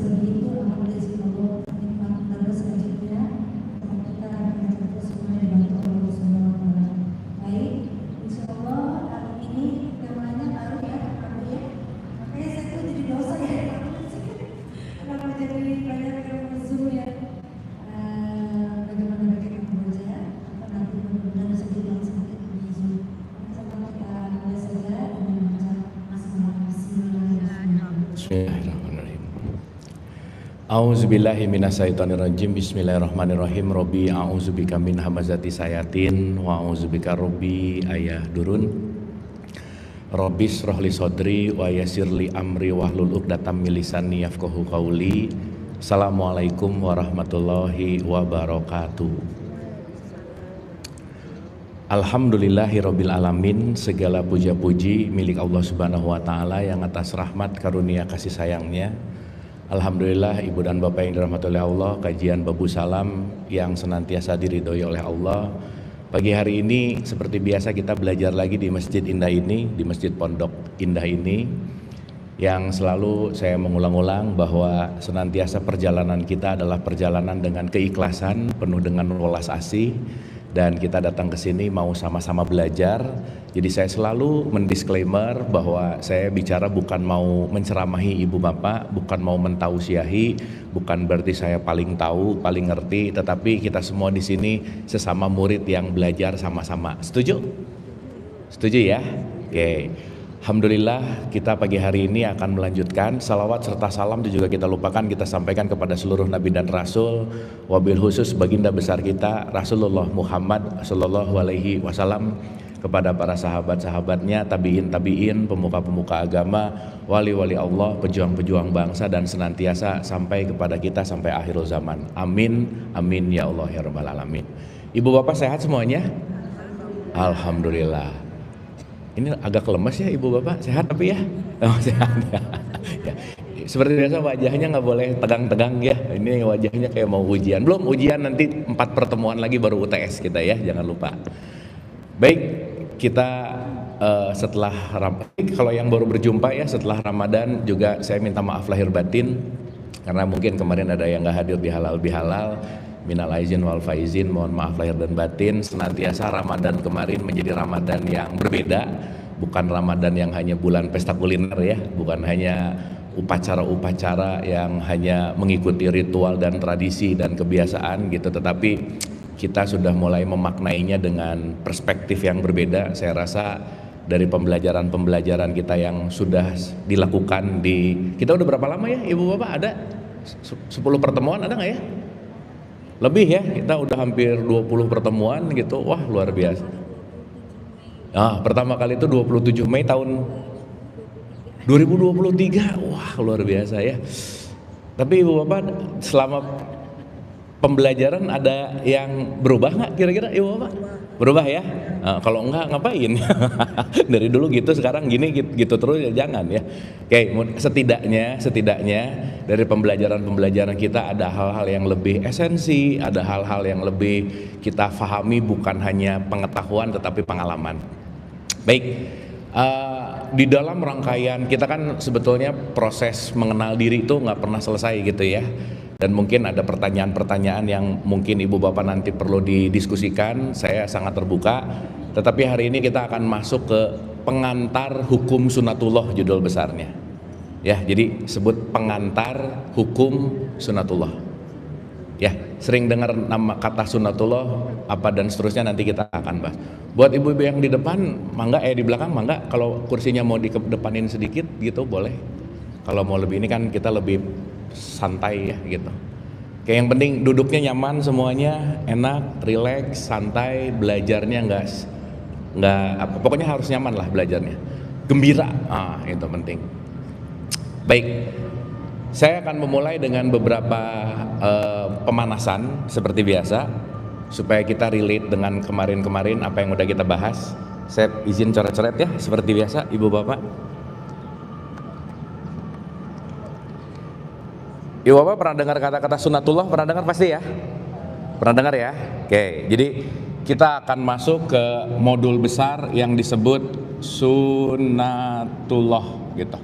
selebih itu alhamdulillah Allah nikmat terus kajiannya, kita akan terus semua dibantu Allah Subhanahu wa taala. Baik, insyaallah kali ini temanya baru ya, ya. Makanya saya tuh jadi dosa ya. Kenapa jadi banyak yang Zoom ya? Bagaimana kita bekerja? Apa nanti benar-benar sedikit sedikit di Zoom. Sama kita mulai saja dengan membaca Bismillahirrahmanirrahim. A'udzubillahi minasyaitonirrajim. Bismillahirrahmanirrahim. Robbi a'udzubika min hamazati sayatin wa a'udzubika robbi ayahdurun. Robbi shrah li sodri wa yassir li amri wahlul 'uqdatam min lisani yafqahu qawli. Assalamualaikum warahmatullahi wabarakatuh. Alhamdulillahirabbil alamin, segala puja-puji milik Allah Subhanahu wa taala yang atas rahmat karunia kasih sayangnya. Alhamdulillah ibu dan bapak yang dirahmati oleh Allah, kajian Babu Salam yang senantiasa diridhoi oleh Allah. Pagi hari ini seperti biasa kita belajar lagi di Masjid Indah ini, di Masjid Pondok Indah ini, yang selalu saya mengulang-ulang bahwa senantiasa perjalanan kita adalah perjalanan dengan keikhlasan, penuh dengan welas asih. Dan kita datang ke sini mau sama-sama belajar. Jadi saya selalu mendisklaimer bahwa saya bicara bukan mau menceramahi ibu bapak, bukan mau mentausiahi, bukan berarti saya paling tahu, paling ngerti, tetapi kita semua di sini sesama murid yang belajar sama-sama. Setuju? Setuju ya? Oke. Alhamdulillah kita pagi hari ini akan melanjutkan salawat serta salam itu juga kita lupakan, kita sampaikan kepada seluruh nabi dan rasul, wabil khusus baginda besar kita Rasulullah Muhammad sallallahu alaihi wasallam, kepada para sahabat-sahabatnya, tabiin, pemuka-pemuka agama, wali-wali Allah, pejuang-pejuang bangsa, dan senantiasa sampai kepada kita sampai akhir zaman. Amin, amin ya Allah ya rabbal alamin. Ibu bapak sehat semuanya? Alhamdulillah. Ini agak lemes ya ibu bapak, sehat tapi ya? Oh, sehat ya. Ya. Seperti biasa wajahnya nggak boleh tegang-tegang ya. Ini wajahnya kayak mau ujian. Belum ujian, nanti 4 pertemuan lagi baru UTS kita ya, jangan lupa. Baik, kita setelah kalau yang baru berjumpa ya setelah Ramadan juga saya minta maaf lahir batin karena mungkin kemarin ada yang nggak hadir di halal bihalal. Minal aizin wal faizin, mohon maaf lahir dan batin. Senantiasa Ramadan kemarin menjadi Ramadan yang berbeda, bukan Ramadan yang hanya bulan pesta kuliner ya, bukan hanya upacara-upacara yang hanya mengikuti ritual dan tradisi dan kebiasaan gitu, tetapi kita sudah mulai memaknainya dengan perspektif yang berbeda. Saya rasa dari pembelajaran-pembelajaran kita yang sudah dilakukan kita udah berapa lama ya ibu bapak, ada 10 pertemuan ada nggak ya? Lebih ya, kita udah hampir 20 pertemuan gitu. Wah luar biasa. Pertama kali itu 27 Mei tahun 2023. Wah luar biasa ya. Tapi ibu bapak selama pembelajaran ada yang berubah nggak kira-kira ibu bapak? Berubah ya? Kalau enggak ngapain? Dari dulu gitu, sekarang gini gitu terus ya jangan ya. Oke, setidaknya dari pembelajaran kita ada hal-hal yang lebih esensi, ada hal-hal yang lebih kita fahami, bukan hanya pengetahuan tetapi pengalaman. Baik, di dalam rangkaian kita kan sebetulnya proses mengenal diri itu nggak pernah selesai gitu ya. Dan mungkin ada pertanyaan-pertanyaan yang mungkin ibu bapak nanti perlu didiskusikan, saya sangat terbuka. Tetapi hari ini kita akan masuk ke pengantar hukum sunatullah judul besarnya. Ya, jadi sebut pengantar hukum sunatullah. Ya, sering dengar nama kata sunatullah apa dan seterusnya, nanti kita akan bahas. Buat ibu-ibu yang di depan, mangga di belakang mangga, kalau kursinya mau dikedepanin sedikit gitu boleh. Kalau mau lebih ini kan kita lebih santai ya gitu. Kayak yang penting duduknya nyaman semuanya, enak, rileks, santai, belajarnya nggak apa, pokoknya harus nyaman lah belajarnya, gembira, itu penting. Baik, saya akan memulai dengan beberapa pemanasan seperti biasa supaya kita relate dengan kemarin-kemarin apa yang udah kita bahas. Saya izin coret-coret ya seperti biasa ibu bapak. Ibu bapak pernah dengar kata-kata sunatullah? Pernah dengar pasti ya? Pernah dengar ya? Oke, jadi kita akan masuk ke modul besar yang disebut sunatullah gitu.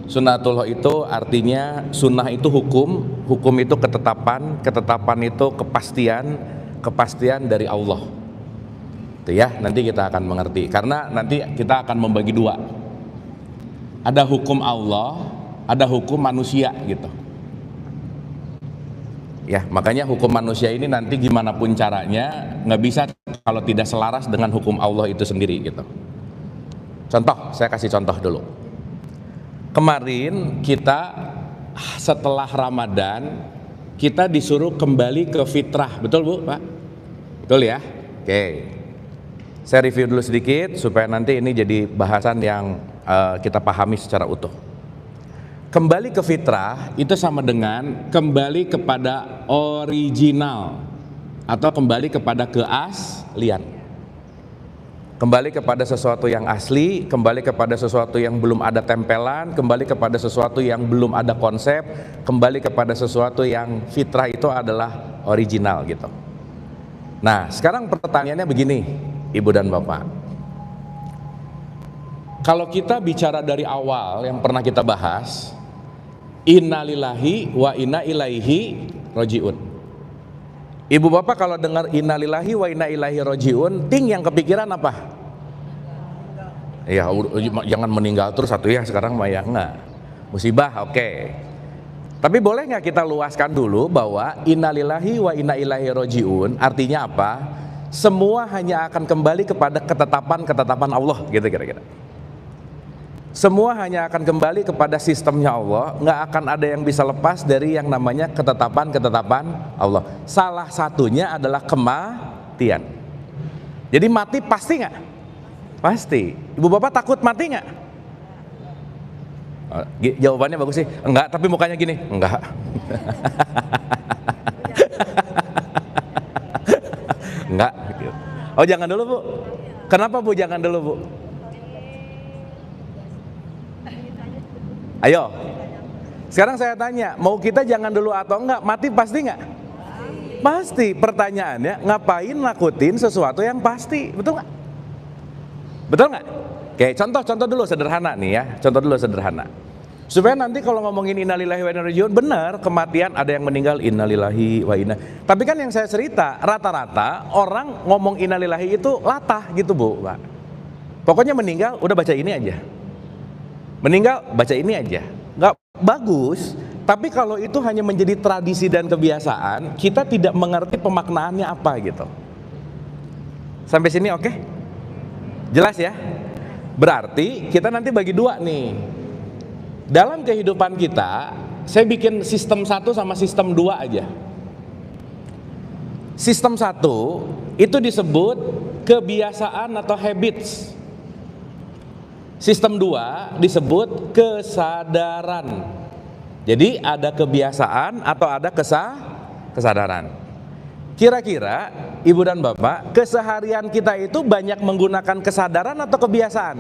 Sunnatullah itu artinya sunnah itu hukum, hukum itu ketetapan, ketetapan itu kepastian, kepastian dari Allah. Itu ya, nanti kita akan mengerti. Karena nanti kita akan membagi dua. Ada hukum Allah, ada hukum manusia gitu. Ya, makanya hukum manusia ini nanti gimana pun caranya nggak bisa kalau tidak selaras dengan hukum Allah itu sendiri gitu. Contoh, saya kasih contoh dulu. Kemarin kita setelah Ramadan kita disuruh kembali ke fitrah, betul Bu, Pak? Betul ya? Oke. Saya review dulu sedikit supaya nanti ini jadi bahasan yang kita pahami secara utuh. Kembali ke fitrah itu sama dengan kembali kepada original atau kembali kepada keaslian. Kembali kepada sesuatu yang asli, kembali kepada sesuatu yang belum ada tempelan, kembali kepada sesuatu yang belum ada konsep, kembali kepada sesuatu yang fitrah itu adalah original gitu. Nah, sekarang pertanyaannya begini, Ibu dan Bapak. Kalau kita bicara dari awal yang pernah kita bahas, innalillahi wa inna ilaihi rojiun. Ibu bapak kalau dengar innalillahi wa inna ilaihi rojiun, ting yang kepikiran apa? Ya jangan meninggal terus satu ya sekarang mah ya, enggak. Musibah, oke. Tapi boleh nggak kita luaskan dulu bahwa innalillahi wa inna ilaihi rojiun artinya apa? Semua hanya akan kembali kepada ketetapan-ketetapan Allah gitu kira-kira. Semua hanya akan kembali kepada sistemnya Allah, nggak akan ada yang bisa lepas dari yang namanya ketetapan-ketetapan Allah. Salah satunya adalah kematian. Jadi mati pasti nggak? Pasti. Ibu bapak takut mati nggak? Jawabannya bagus sih, enggak, tapi mukanya gini, enggak. Enggak. Oh jangan dulu Bu. Kenapa Bu jangan dulu Bu? Ayo, sekarang saya tanya, mau kita jangan dulu atau enggak? Mati pasti enggak? Pasti. Pertanyaannya, ngapain nakutin sesuatu yang pasti? Betul enggak? Betul enggak? Oke, contoh dulu sederhana nih ya. Contoh dulu sederhana. Supaya nanti kalau ngomongin innalillahi wa inna ilaihi raji'un, benar kematian ada yang meninggal innalillahi wa inna. Tapi kan yang saya cerita, rata-rata orang ngomong innalillahi itu latah gitu Bu, Pak. Pokoknya meninggal udah baca ini aja. Meninggal baca ini aja, nggak bagus. Tapi kalau itu hanya menjadi tradisi dan kebiasaan, kita tidak mengerti pemaknaannya apa gitu. Sampai sini oke? Jelas ya? Berarti kita nanti bagi dua nih. Dalam kehidupan kita, saya bikin sistem 1 sama sistem 2 aja. Sistem 1 itu disebut kebiasaan atau habits. Sistem 2 disebut kesadaran. Jadi ada kebiasaan atau ada kesadaran. Kira-kira Ibu dan Bapak, keseharian kita itu banyak menggunakan kesadaran atau kebiasaan?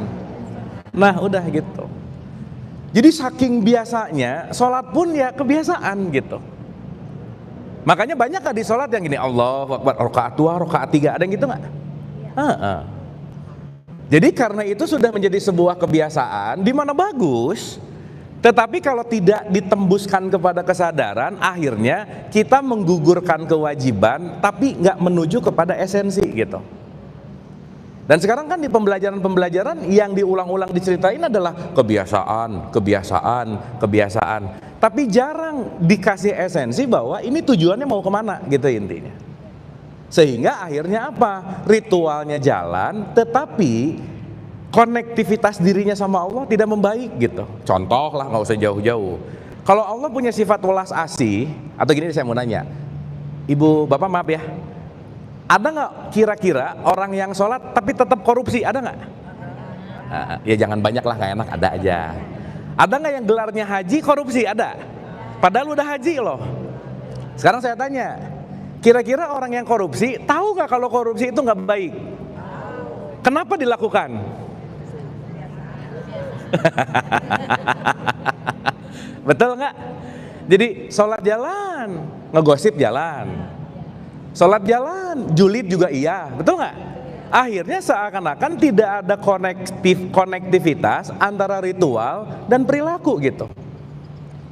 Nah udah gitu. Jadi saking biasanya, sholat pun ya kebiasaan gitu. Makanya banyak gak di sholat yang gini, Allahu Akbar, rakaat 2, rakaat 3, ada yang gitu gak? Jadi karena itu sudah menjadi sebuah kebiasaan di mana bagus, tetapi kalau tidak ditembuskan kepada kesadaran, akhirnya kita menggugurkan kewajiban tapi nggak menuju kepada esensi gitu. Dan sekarang kan di pembelajaran yang diulang-ulang diceritain adalah kebiasaan, tapi jarang dikasih esensi bahwa ini tujuannya mau kemana gitu intinya. Sehingga akhirnya apa? Ritualnya jalan, tetapi konektivitas dirinya sama Allah tidak membaik gitu. Contoh lah, nggak usah jauh-jauh. Kalau Allah punya sifat welas asih, atau gini saya mau nanya, Ibu Bapak maaf ya, ada nggak kira-kira orang yang sholat tapi tetap korupsi? Ada nggak? Ya jangan banyak lah, nggak enak, ada aja. Ada nggak yang gelarnya haji korupsi? Ada. Padahal udah haji loh. Sekarang saya tanya, kira-kira orang yang korupsi tahu nggak kalau korupsi itu nggak baik? Kenapa dilakukan? Betul nggak? Jadi sholat jalan, ngegosip jalan. Sholat jalan, julid juga iya, betul nggak? Akhirnya seakan-akan tidak ada konektivitas antara ritual dan perilaku gitu.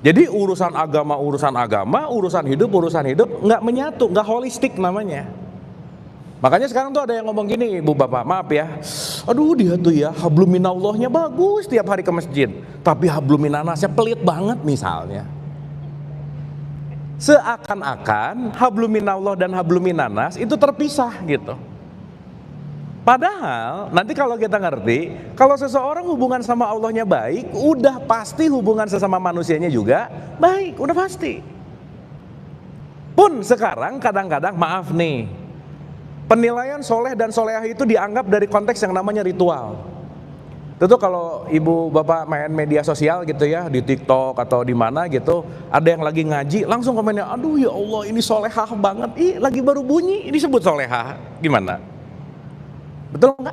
Jadi urusan agama, urusan hidup nggak menyatu, nggak holistik namanya. Makanya sekarang tuh ada yang ngomong gini, Ibu Bapak, maaf ya, aduh dia tuh ya habluminallahnya bagus tiap hari ke masjid, tapi habluminanasnya pelit banget misalnya. Seakan-akan habluminallah dan habluminanas itu terpisah gitu. Padahal nanti kalau kita ngerti, kalau seseorang hubungan sama Allahnya baik, udah pasti hubungan sesama manusianya juga baik, udah pasti. Pun sekarang kadang-kadang maaf nih, penilaian soleh dan solehah itu dianggap dari konteks yang namanya ritual. Tentu kalau ibu bapak main media sosial gitu ya, di TikTok atau di mana gitu, ada yang lagi ngaji, langsung komennya, aduh ya Allah ini solehah banget, lagi baru bunyi, ini disebut solehah, gimana? Betul nggak?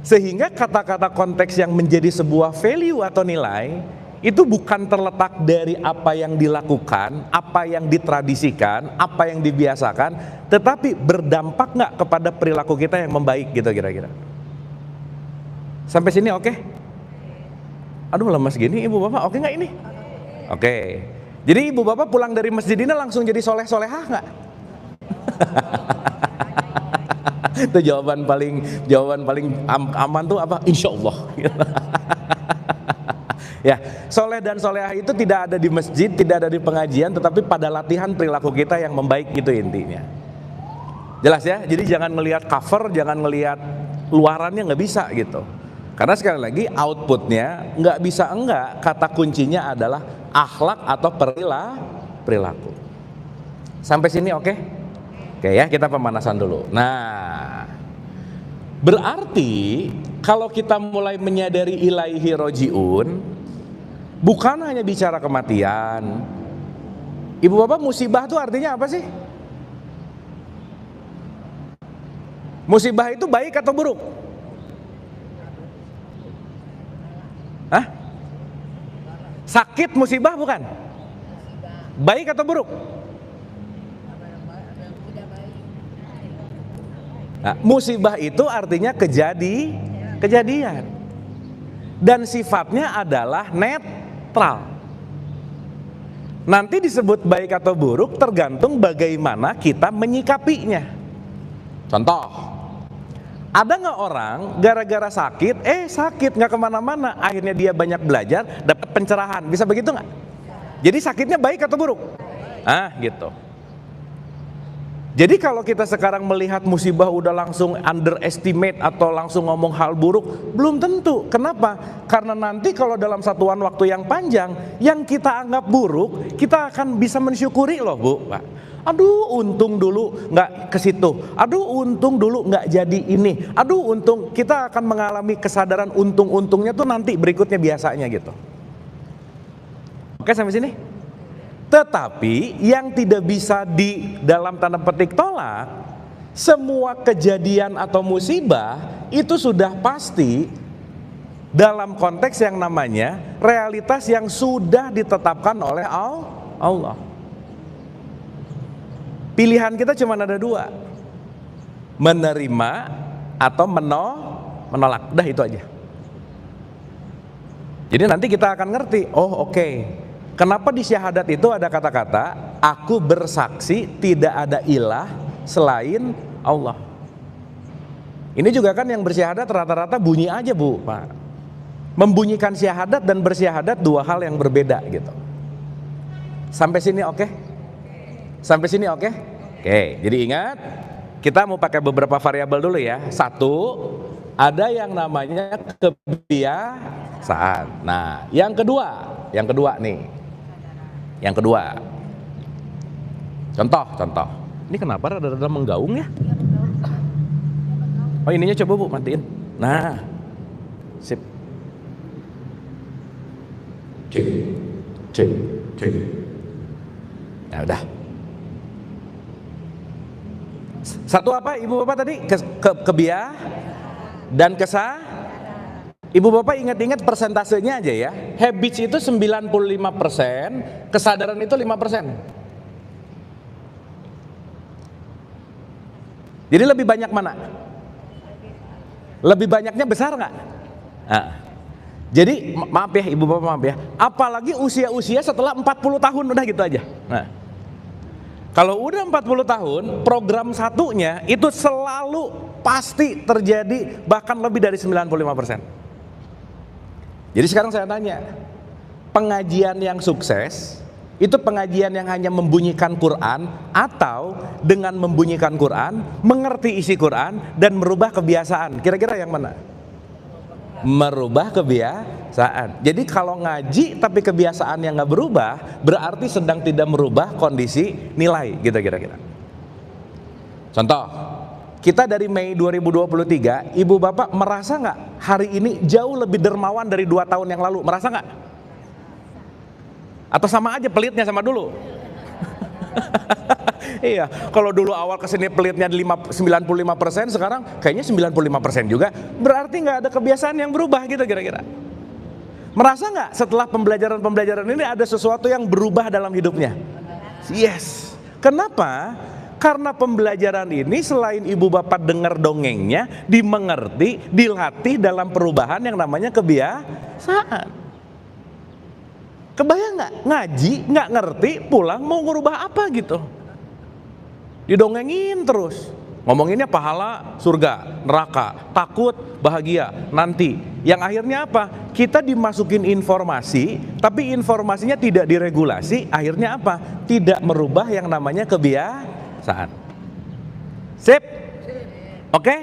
Sehingga kata-kata konteks yang menjadi sebuah value atau nilai itu bukan terletak dari apa yang dilakukan, apa yang ditradisikan, apa yang dibiasakan, tetapi berdampak nggak kepada perilaku kita yang membaik gitu kira-kira. Sampai sini oke? Aduh lemas gini ibu bapak, oke nggak ini? Oke. Jadi ibu bapak pulang dari masjid ini langsung jadi soleh-solehah nggak? Itu jawaban paling aman tuh apa? Insya Allah. Ya, soleh dan solehah itu tidak ada di masjid, tidak ada di pengajian, tetapi pada latihan perilaku kita yang membaik gitu intinya. Jelas ya? Jadi jangan ngelihat cover, jangan ngelihat luarannya, nggak bisa gitu. Karena sekali lagi outputnya nggak bisa enggak, kata kuncinya adalah akhlak atau perilaku. Sampai sini oke? Oke ya, kita pemanasan dulu. Nah, berarti kalau kita mulai menyadari ilaihi rojiun, bukan hanya bicara kematian. Ibu bapak, musibah itu artinya apa sih? Musibah itu baik atau buruk? Hah? Sakit musibah bukan? Baik atau buruk? Nah, musibah itu artinya kejadian dan sifatnya adalah netral. Nanti disebut baik atau buruk tergantung bagaimana kita menyikapinya. Contoh, ada nggak orang gara-gara sakit, sakit nggak kemana-mana, akhirnya dia banyak belajar, dapat pencerahan, bisa begitu nggak? Jadi sakitnya baik atau buruk? Gitu. Jadi kalau kita sekarang melihat musibah udah langsung underestimate atau langsung ngomong hal buruk, belum tentu. Kenapa? Karena nanti kalau dalam satuan waktu yang panjang, yang kita anggap buruk, kita akan bisa mensyukuri loh Bu, Pak. Aduh untung dulu nggak ke situ, aduh untung dulu nggak jadi ini, aduh untung, kita akan mengalami kesadaran untung-untungnya tuh nanti berikutnya biasanya gitu. Oke sampai sini? Tetapi yang tidak bisa di dalam tanda petik tolak, semua kejadian atau musibah itu sudah pasti dalam konteks yang namanya realitas yang sudah ditetapkan oleh Allah. Pilihan kita cuma ada dua, menerima atau menolak, udah itu aja. Jadi nanti kita akan ngerti, oke. Kenapa di syahadat itu ada kata-kata aku bersaksi tidak ada ilah selain Allah. Ini juga kan yang bersyahadat rata-rata bunyi aja Bu, Pak. Membunyikan syahadat dan bersyahadat dua hal yang berbeda gitu. Sampai sini oke? Sampai sini oke? Oke, jadi ingat kita mau pakai beberapa variabel dulu ya. Satu, ada yang namanya kebiasaan. Nah, yang kedua nih. Yang kedua, contoh. Ini kenapa rada-rada menggaung ya? Oh ininya coba Bu matiin. Nah, sip. Cek. Nah udah. Satu apa Ibu Bapak tadi? Dan Ibu Bapak ingat-ingat persentasenya aja ya. Habits itu 95%, kesadaran itu 5%. Jadi lebih banyak mana? Lebih banyaknya besar nggak? Nah, jadi maaf ya ibu bapak, maaf ya, apalagi usia-usia setelah 40 tahun, udah gitu aja. Nah, kalau udah 40 tahun, program satunya itu selalu pasti terjadi, bahkan lebih dari 95%. Jadi sekarang saya tanya, pengajian yang sukses itu pengajian yang hanya membunyikan Quran, atau dengan membunyikan Quran, mengerti isi Quran dan merubah kebiasaan? Kira-kira yang mana? Merubah kebiasaan. Jadi kalau ngaji tapi kebiasaan yang nggak berubah, berarti sedang tidak merubah kondisi nilai gitu kira-kira. Contoh, kita dari Mei 2023, ibu bapak merasa nggak hari ini jauh lebih dermawan dari 2 tahun yang lalu? Merasa nggak? Atau sama aja pelitnya sama dulu? Iya, kalau dulu awal kesini pelitnya 95%, sekarang kayaknya 95% juga. Berarti nggak ada kebiasaan yang berubah gitu kira-kira. Merasa nggak setelah pembelajaran ini ada sesuatu yang berubah dalam hidupnya? Yes. Kenapa? Karena pembelajaran ini selain ibu bapak dengar dongengnya, dimengerti, dilatih dalam perubahan yang namanya kebiasaan. Kebayang nggak? Ngaji, nggak ngerti, pulang mau ngubah apa gitu? Didongengin terus, ngomonginnya pahala, surga, neraka, takut, bahagia, nanti. Yang akhirnya apa? Kita dimasukin informasi, tapi informasinya tidak diregulasi. Akhirnya apa? Tidak merubah yang namanya kebiasaan. Sip? Oke?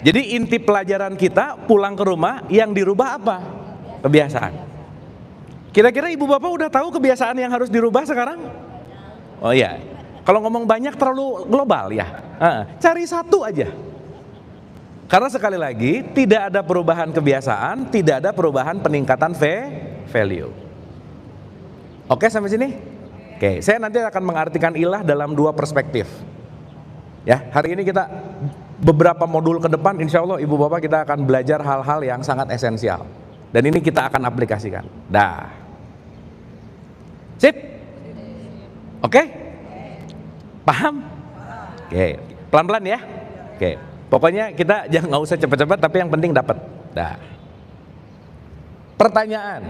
Jadi inti pelajaran kita pulang ke rumah, yang dirubah apa? Kebiasaan. Kira-kira ibu bapak udah tahu kebiasaan yang harus dirubah sekarang? Oh iya, kalau ngomong banyak terlalu global ya. Cari satu aja. Karena sekali lagi tidak ada perubahan kebiasaan, tidak ada perubahan peningkatan value. Oke sampai sini? Oke, saya nanti akan mengartikan ilah dalam 2 perspektif. Ya, hari ini kita beberapa modul ke depan, insya Allah ibu bapak kita akan belajar hal-hal yang sangat esensial. Dan ini kita akan aplikasikan. Dah. Sip? Oke? Paham? Oke, pelan-pelan ya. Oke, pokoknya kita jangan nggak usah cepat-cepat, tapi yang penting dapat. Dah. Pertanyaan,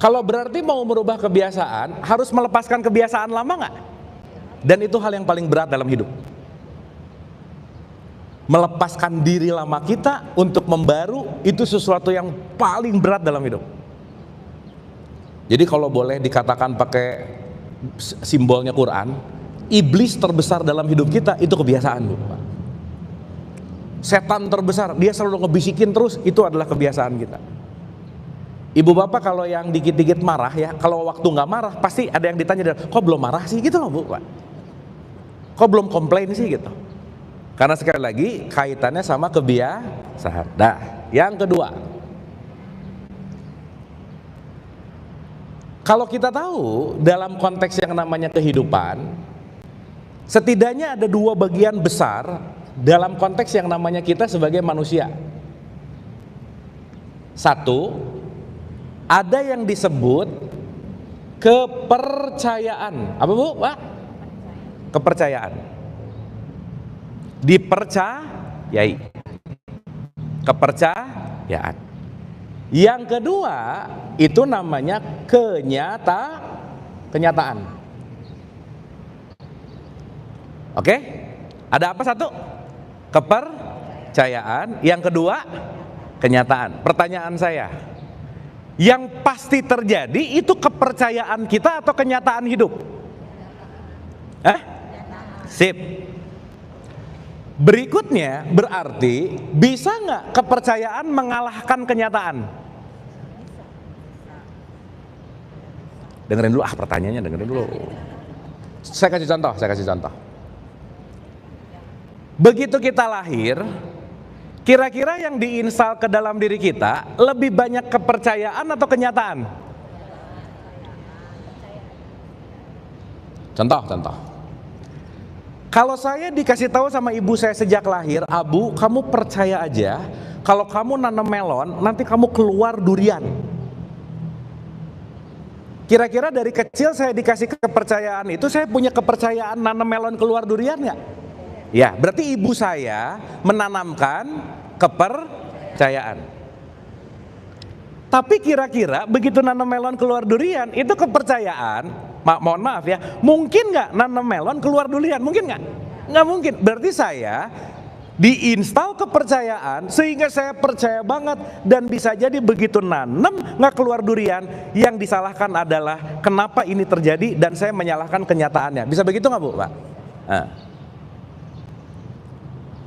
kalau berarti mau merubah kebiasaan, harus melepaskan kebiasaan lama nggak? Dan itu hal yang paling berat dalam hidup. Melepaskan diri lama kita untuk membaru, itu sesuatu yang paling berat dalam hidup. Jadi kalau boleh dikatakan pakai simbolnya Quran, iblis terbesar dalam hidup kita itu kebiasaan, Bu. Setan terbesar, dia selalu ngebisikin terus, itu adalah kebiasaan kita. Ibu bapak kalau yang dikit-dikit marah ya, kalau waktu nggak marah pasti ada yang ditanya, kok belum marah sih gitu loh Bu, Pak. Kok belum komplain sih gitu. Karena sekali lagi kaitannya sama kebiasaan. Nah, yang kedua, kalau kita tahu dalam konteks yang namanya kehidupan, setidaknya ada 2 bagian besar dalam konteks yang namanya kita sebagai manusia. Satu, ada yang disebut kepercayaan. Apa Bu, Pak? Kepercayaan. Dipercayai. Kepercayaan. Yang kedua, itu namanya kenyataan. Oke? Ada apa satu? Kepercayaan. Yang kedua, kenyataan. Pertanyaan saya, yang pasti terjadi itu kepercayaan kita atau kenyataan hidup? Sip. Berikutnya berarti bisa nggak kepercayaan mengalahkan kenyataan? Dengerin dulu pertanyaannya, dengerin dulu. Saya kasih contoh. Begitu kita lahir, kira-kira yang diinstal ke dalam diri kita lebih banyak kepercayaan atau kenyataan? Contoh. Kalau saya dikasih tahu sama ibu saya sejak lahir, Abu, kamu percaya aja, kalau kamu nanam melon, nanti kamu keluar durian. Kira-kira dari kecil saya dikasih kepercayaan itu, saya punya kepercayaan nanam melon keluar durian nggak? Ya, berarti ibu saya menanamkan kepercayaan. Tapi kira-kira begitu nanam melon keluar durian, itu kepercayaan, mohon maaf ya, mungkin nggak nanam melon keluar durian? Mungkin nggak? Nggak mungkin. Berarti saya diinstal kepercayaan sehingga saya percaya banget, dan bisa jadi begitu nanam nggak keluar durian, yang disalahkan adalah kenapa ini terjadi, dan saya menyalahkan kenyataannya. Bisa begitu nggak Bu, Pak? Nah.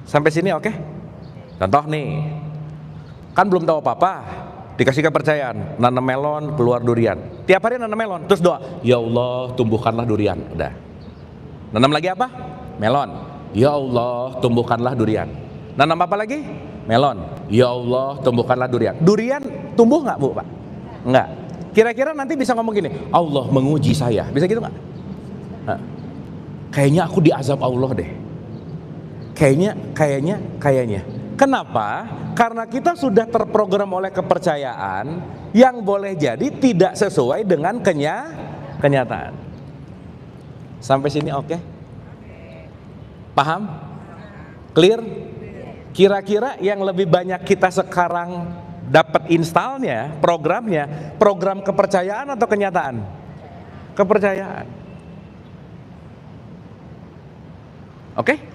Sampai sini oke? Contoh nih, kan belum tahu apa-apa, dikasih kepercayaan, nanam melon keluar durian. Tiap hari nanam melon, terus doa, ya Allah tumbuhkanlah durian. Udah. Nanam lagi apa? Melon. Ya Allah tumbuhkanlah durian. Nanam apa lagi? Melon. Ya Allah tumbuhkanlah durian. Durian tumbuh nggak Bu, Pak? Nggak. Kira-kira nanti bisa ngomong gini, Allah menguji saya. Bisa gitu nggak? Nah, kayaknya aku diazab Allah deh. Kayaknya. Kenapa? Karena kita sudah terprogram oleh kepercayaan yang boleh jadi tidak sesuai dengan kenyataan. Sampai sini oke? Paham? Clear? Kira-kira yang lebih banyak kita sekarang dapat installnya, programnya, program kepercayaan atau kenyataan? Kepercayaan. Oke?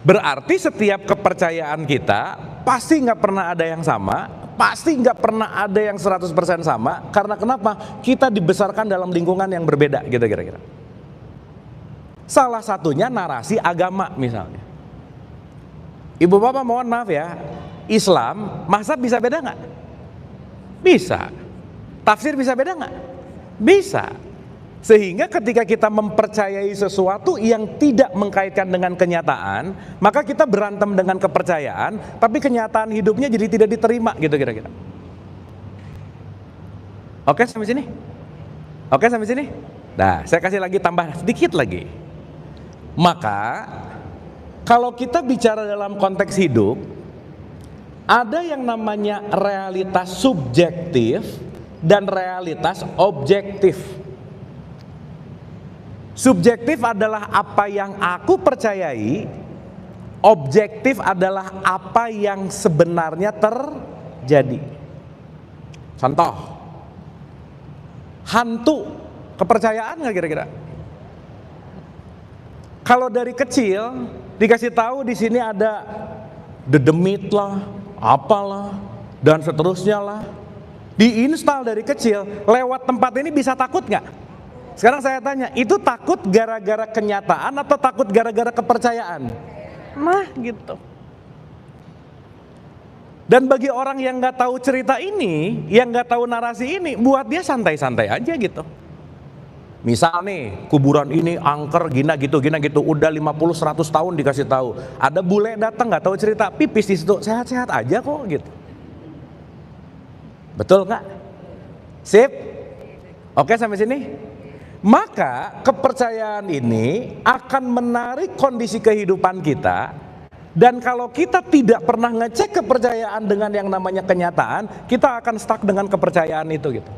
Berarti setiap kepercayaan kita pasti nggak pernah ada yang sama, pasti nggak pernah ada yang 100% sama. Karena kenapa? Kita dibesarkan dalam lingkungan yang berbeda gitu kira-kira. Salah satunya narasi agama misalnya. Ibu bapak mohon maaf ya, Islam mazhab bisa beda nggak? Bisa. Tafsir bisa beda nggak? Bisa. Sehingga ketika kita mempercayai sesuatu yang tidak mengkaitkan dengan kenyataan, maka kita berantem dengan kepercayaan, tapi kenyataan hidupnya jadi tidak diterima gitu kira-kira. Oke sampai sini? Oke sampai sini? Nah, saya kasih lagi tambah sedikit lagi. Maka kalau kita bicara dalam konteks hidup, ada yang namanya realitas subjektif dan realitas objektif. Subjektif adalah apa yang aku percayai, objektif adalah apa yang sebenarnya terjadi. Contoh, hantu, kepercayaan nggak kira-kira? Kalau dari kecil dikasih tahu di sini ada dedemit lah, apalah, dan seterusnya lah, diinstal dari kecil, lewat tempat ini bisa takut nggak? Sekarang saya tanya, itu takut gara-gara kenyataan atau takut gara-gara kepercayaan? Nah gitu. Dan bagi orang yang nggak tahu cerita ini, yang nggak tahu narasi ini, buat dia santai-santai aja gitu. Misal nih, kuburan ini angker gina gitu, udah 50-100 tahun dikasih tahu. Ada bule datang nggak tahu cerita, pipis di situ, sehat-sehat aja kok gitu. Betul nggak? Sip? Oke sampai sini? Maka kepercayaan ini akan menarik kondisi kehidupan kita, dan kalau kita tidak pernah ngecek kepercayaan dengan yang namanya kenyataan, kita akan stuck dengan kepercayaan itu gitu.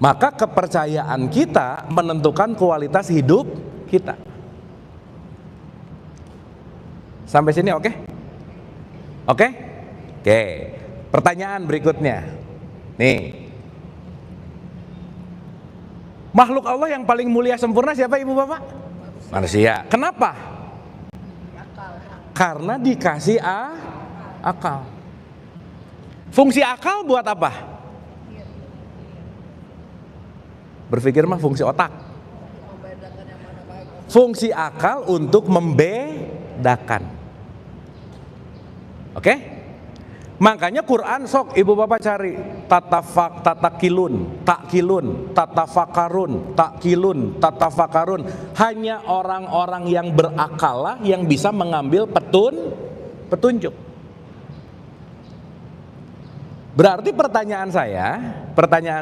Maka kepercayaan kita menentukan kualitas hidup kita. Sampai sini oke? Oke? Oke. Pertanyaan berikutnya. Nih. Makhluk Allah yang paling mulia sempurna siapa ibu bapak? Manusia. Kenapa? Karena dikasih akal. Fungsi akal buat apa? Berpikir mah fungsi otak. Fungsi akal untuk membedakan. Oke? Makanya Quran sok ibu bapak cari tatakilun, tatafakarun, takilun, tatafakarun. Hanya orang-orang yang berakal lah yang bisa mengambil petunjuk. Berarti pertanyaan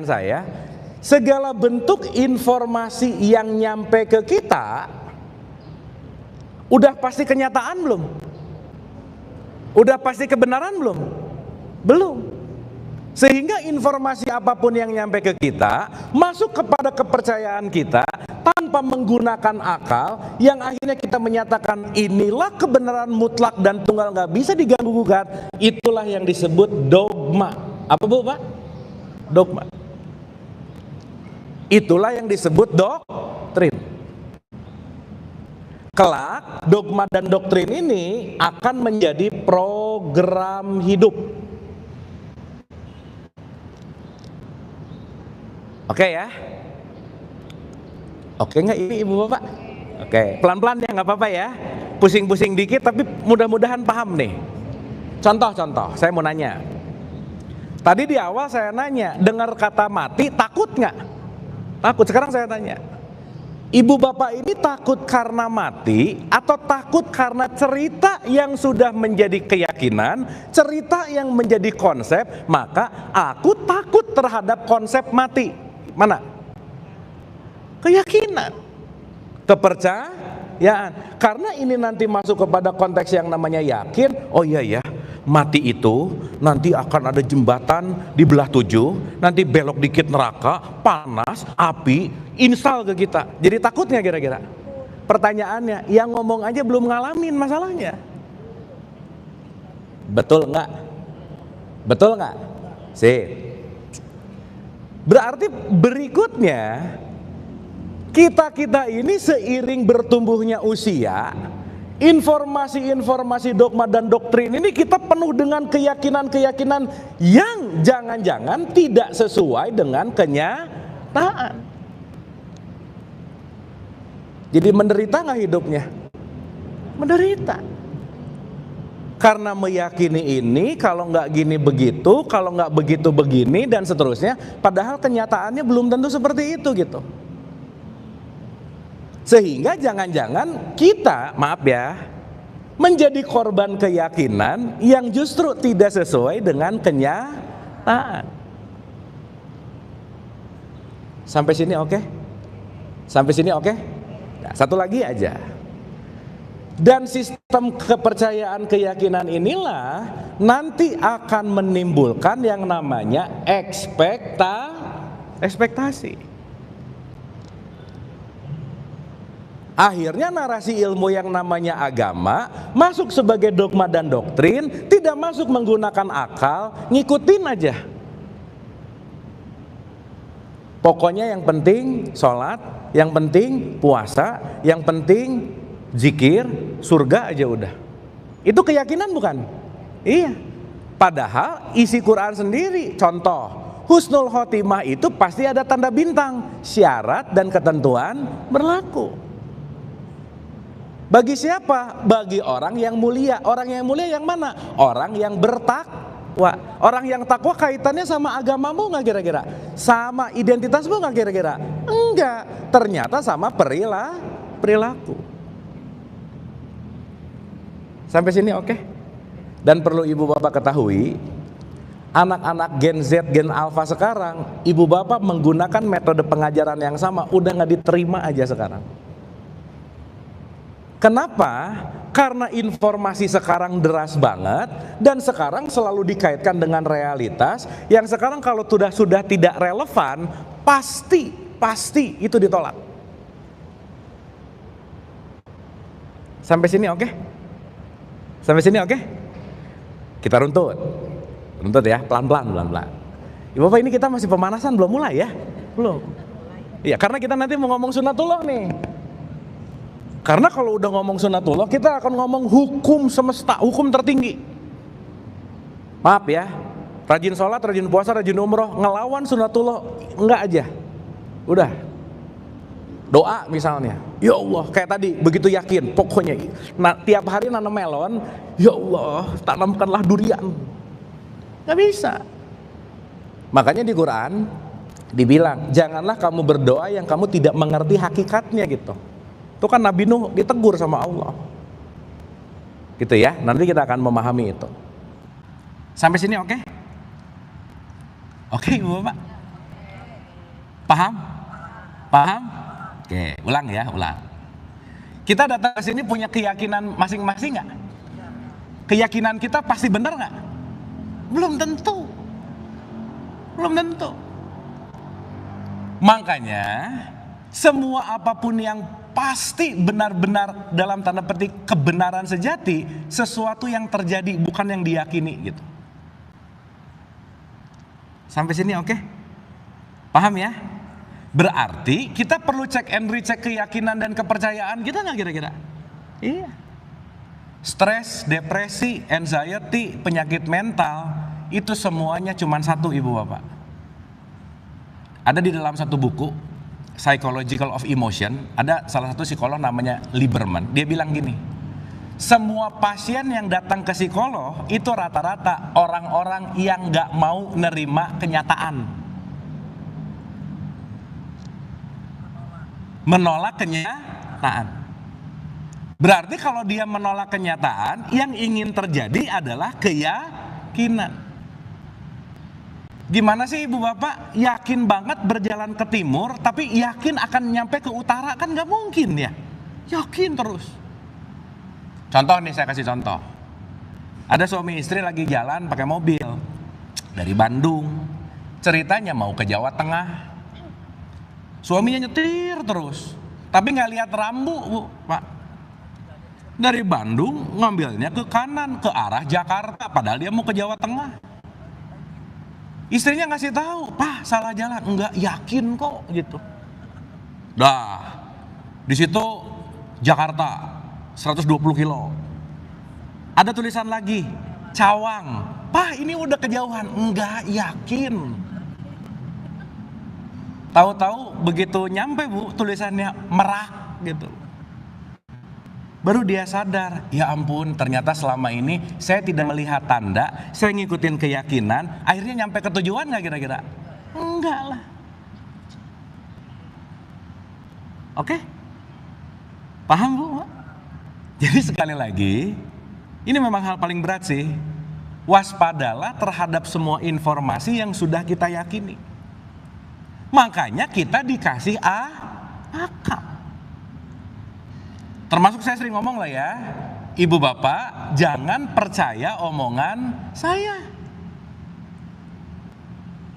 saya, segala bentuk informasi yang nyampe ke kita udah pasti kenyataan belum? Udah pasti kebenaran belum? Belum. Sehingga informasi apapun yang nyampe ke kita masuk kepada kepercayaan kita tanpa menggunakan akal, yang akhirnya kita menyatakan inilah kebenaran mutlak dan tunggal, nggak bisa diganggu gugat, itulah yang disebut dogma. Apa Bu Pak? Dogma. Itulah yang disebut doktrin. Kelak dogma dan doktrin ini akan menjadi program hidup. Oke ya? Oke nggak ini Ibu Bapak? Oke, pelan-pelan ya, nggak apa-apa ya. Pusing-pusing dikit tapi mudah-mudahan paham nih. Contoh-contoh, saya mau nanya. Tadi di awal saya nanya, dengar kata mati takut nggak? Takut. Sekarang saya tanya, Ibu Bapak ini takut karena mati atau takut karena cerita yang sudah menjadi keyakinan, cerita yang menjadi konsep, maka aku takut terhadap konsep mati. Mana? Keyakinan, kepercayaan. Karena ini nanti masuk kepada konteks yang namanya yakin. Oh iya ya, mati itu nanti akan ada jembatan di belah 7, nanti belok dikit neraka, panas, api, install ke kita. Jadi takutnya kira-kira. Pertanyaannya, yang ngomong aja belum ngalamin masalahnya. Betul nggak? Betul nggak? Sip. Berarti berikutnya kita ini seiring bertumbuhnya usia, informasi-informasi dogma dan doktrin ini kita penuh dengan keyakinan-keyakinan yang jangan-jangan tidak sesuai dengan kenyataan. Jadi menderita nggak hidupnya? Menderita. Karena meyakini ini, kalau nggak gini begitu, kalau nggak begitu begini, dan seterusnya. Padahal kenyataannya belum tentu seperti itu gitu. Sehingga jangan-jangan kita, maaf ya, menjadi korban keyakinan yang justru tidak sesuai dengan kenyataan. Sampai sini oke? Sampai sini oke? Nah, satu lagi aja. Dan sistem kepercayaan keyakinan inilah nanti akan menimbulkan yang namanya ekspektasi. Akhirnya narasi ilmu yang namanya agama masuk sebagai dogma dan doktrin, tidak masuk menggunakan akal, ngikutin aja. Pokoknya yang penting sholat, yang penting puasa, yang penting zikir, surga aja udah. Itu keyakinan bukan? Iya. Padahal isi Quran sendiri, contoh, husnul khotimah itu pasti ada tanda bintang, syarat dan ketentuan berlaku. Bagi siapa? Bagi orang yang mulia. Orang yang mulia yang mana? Orang yang bertakwa. Orang yang takwa kaitannya sama agamamu nggak kira-kira? Sama identitasmu nggak kira-kira? Enggak. Ternyata sama perilaku. Sampai sini oke? Dan perlu ibu bapak ketahui, anak-anak Gen Z, Gen Alpha sekarang, ibu bapak menggunakan metode pengajaran yang sama, udah nggak diterima aja sekarang. Kenapa? Karena informasi sekarang deras banget dan sekarang selalu dikaitkan dengan realitas yang sekarang kalau sudah tidak relevan pasti itu ditolak. Sampai sini oke? Sampai sini oke? Kita runtut ya, pelan-pelan. Ibu Bapak, ini kita masih pemanasan, belum mulai ya? Belum. Iya, karena kita nanti mau ngomong sunatullah nih. Karena kalau udah ngomong sunatullah, kita akan ngomong hukum semesta, hukum tertinggi. Maaf ya, rajin sholat, rajin puasa, rajin umroh, ngelawan sunatullah enggak aja. Udah. Doa misalnya, ya Allah, kayak tadi begitu yakin, pokoknya tiap hari nanam melon, ya Allah, tanamkanlah durian. Nggak bisa. Makanya di Quran dibilang, janganlah kamu berdoa yang kamu tidak mengerti hakikatnya gitu. Itu kan Nabi Nuh ditegur sama Allah. Gitu ya, nanti kita akan memahami itu. Sampai sini oke? Oke Ibu Bapak? Paham? Paham? Oke, ulang ya, ulang. Kita datang ke sini punya keyakinan masing-masing nggak? Keyakinan kita pasti benar nggak? Belum tentu. Belum tentu. Makanya Semua apapun yang pasti benar-benar dalam tanda petik kebenaran sejati, sesuatu yang terjadi bukan yang diyakini gitu. Sampai sini oke? Paham ya? Berarti kita perlu cek and recheck keyakinan dan kepercayaan kita nggak kira-kira? Iya. Stres, depresi, anxiety, penyakit mental, itu semuanya cuma satu ibu bapak. Ada di dalam satu buku, Psychological of Emotion, ada salah satu psikolog namanya Lieberman. Dia bilang gini, semua pasien yang datang ke psikolog itu rata-rata orang-orang yang gak mau nerima kenyataan. Menolak kenyataan. Berarti kalau dia menolak kenyataan, yang ingin terjadi adalah keyakinan. Gimana sih ibu bapak yakin banget berjalan ke timur tapi yakin akan nyampe ke utara? Kan gak mungkin ya. Yakin terus. Contoh nih, saya kasih contoh. Ada suami istri lagi jalan pakai mobil dari Bandung. Ceritanya mau ke Jawa Tengah. Suaminya nyetir terus, tapi gak lihat rambu bu pak. Dari Bandung ngambilnya ke kanan ke arah Jakarta, padahal dia mau ke Jawa Tengah. Istrinya ngasih tahu, "Pak, salah jalan." Enggak, yakin kok gitu. Dah, di situ Jakarta 120 kilo. Ada tulisan lagi, Cawang. "Pak, ini udah kejauhan." Enggak, yakin. Tahu-tahu begitu nyampe bu, tulisannya Merak gitu. Baru dia sadar, ya ampun ternyata selama ini saya tidak melihat tanda, saya ngikutin keyakinan, akhirnya nyampe ke tujuan gak kira-kira? Enggak lah. Oke? Paham bu? Jadi sekali lagi, ini memang hal paling berat sih. Waspadalah terhadap semua informasi yang sudah kita yakini. Makanya kita dikasih akal. Termasuk saya sering ngomong lah ya, ibu bapak jangan percaya omongan saya.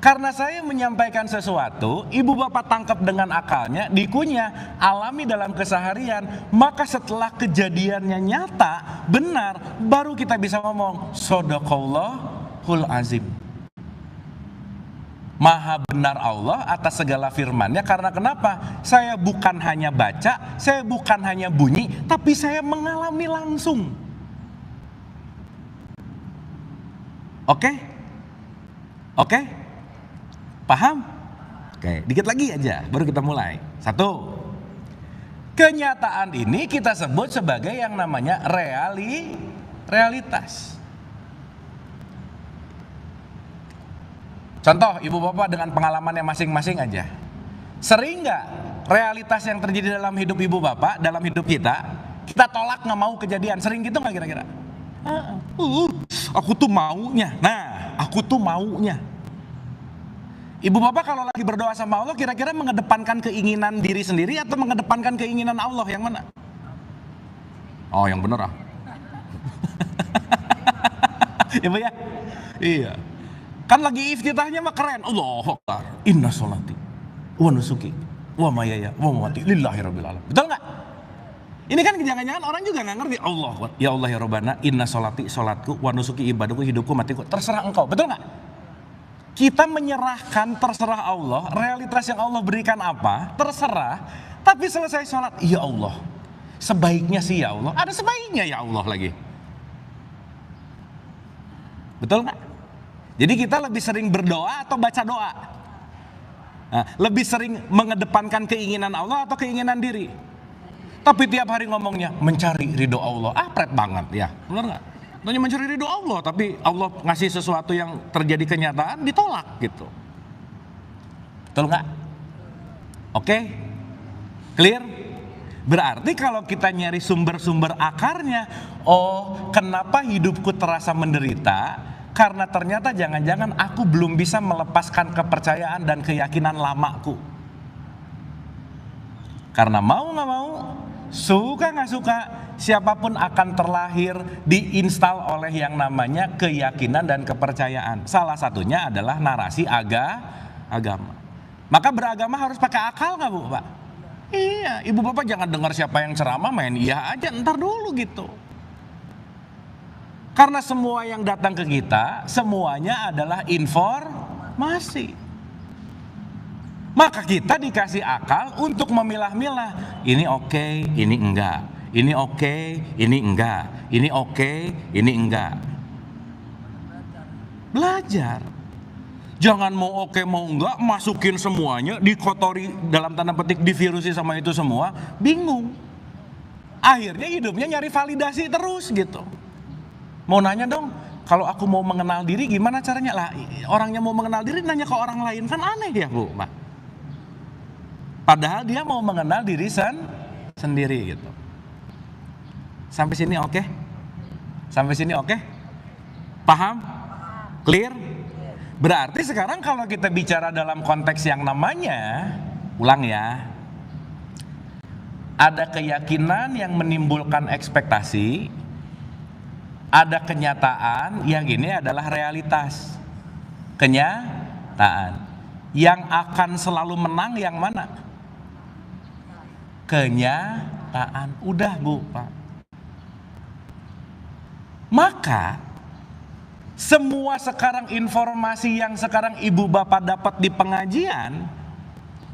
Karena saya menyampaikan sesuatu, ibu bapak tangkap dengan akalnya, dikunyah, alami dalam keseharian, maka setelah kejadiannya nyata, benar, baru kita bisa ngomong, Shadaqallahul azim. Maha benar Allah atas segala firman-Nya. Karena kenapa? Saya bukan hanya baca, saya bukan hanya bunyi, tapi saya mengalami langsung. Oke? Oke? Paham? Oke, dikit lagi aja, baru kita mulai. 1. Kenyataan ini kita sebut sebagai yang namanya realitas. Contoh ibu bapak dengan pengalamannya masing-masing aja. Sering gak realitas yang terjadi dalam hidup ibu bapak, dalam hidup kita tolak gak mau kejadian? Sering gitu gak kira-kira? Aku tuh maunya. Nah, aku tuh maunya. Ibu bapak kalau lagi berdoa sama Allah kira-kira mengedepankan keinginan diri sendiri atau mengedepankan keinginan Allah? Yang mana? Oh yang bener ah. Ibu ya? Iya. Kan lagi iftitahnya mah keren. Allahu Akbar. Inna sholati wa nusuki wa mayaya wa mamati lillahi rabbil alamin. Betul nggak? Ini kan jangan-jangan orang juga nggak ngerti. Allah, ya Allah ya Rabbana, inna sholati sholatku wa nusuki ibadahku, hidupku matiku terserah engkau. Betul nggak? Kita menyerahkan terserah Allah. Realitas yang Allah berikan apa terserah. Tapi selesai sholat, ya Allah, sebaiknya sih ya Allah. Ada sebaiknya ya Allah lagi. Betul nggak? Jadi kita lebih sering berdoa atau baca doa? Nah, lebih sering mengedepankan keinginan Allah atau keinginan diri? Tapi tiap hari ngomongnya mencari ridho Allah. Pret banget ya, benar nggak? Tanya mencari ridho Allah, tapi Allah ngasih sesuatu yang terjadi kenyataan ditolak gitu. Betul nggak? Oke, clear? Berarti kalau kita nyari sumber-sumber akarnya, oh kenapa hidupku terasa menderita? Karena ternyata jangan-jangan aku belum bisa melepaskan kepercayaan dan keyakinan lamaku. Karena mau gak mau, suka gak suka, siapapun akan terlahir diinstal oleh yang namanya keyakinan dan kepercayaan. Salah satunya adalah narasi agama. Maka beragama harus pakai akal gak bu Pak? Iya, ibu bapak jangan dengar siapa yang ceramah main iya aja, ntar dulu gitu. Karena semua yang datang ke kita, semuanya adalah informasi. Maka kita dikasih akal untuk memilah-milah. Ini oke, ini enggak. Ini oke, ini enggak. Ini oke, ini enggak. Belajar. Jangan mau oke mau enggak, masukin semuanya, dikotori dalam tanda petik, divirusi sama itu semua, bingung. Akhirnya hidupnya nyari validasi terus gitu. Mau nanya dong, kalau aku mau mengenal diri gimana caranya? Lah, orangnya mau mengenal diri nanya ke orang lain kan aneh ya Bu, Mak. Padahal dia mau mengenal diri sendiri gitu. Sampai sini oke? Sampai sini oke? Paham? Clear? Berarti sekarang kalau kita bicara dalam konteks yang namanya, ulang ya, ada keyakinan yang menimbulkan ekspektasi, ada kenyataan yang ini adalah realitas. Kenyataan. Yang akan selalu menang yang mana? Kenyataan. Udah Bu, Pak. Maka semua sekarang informasi yang sekarang ibu bapak dapat di pengajian,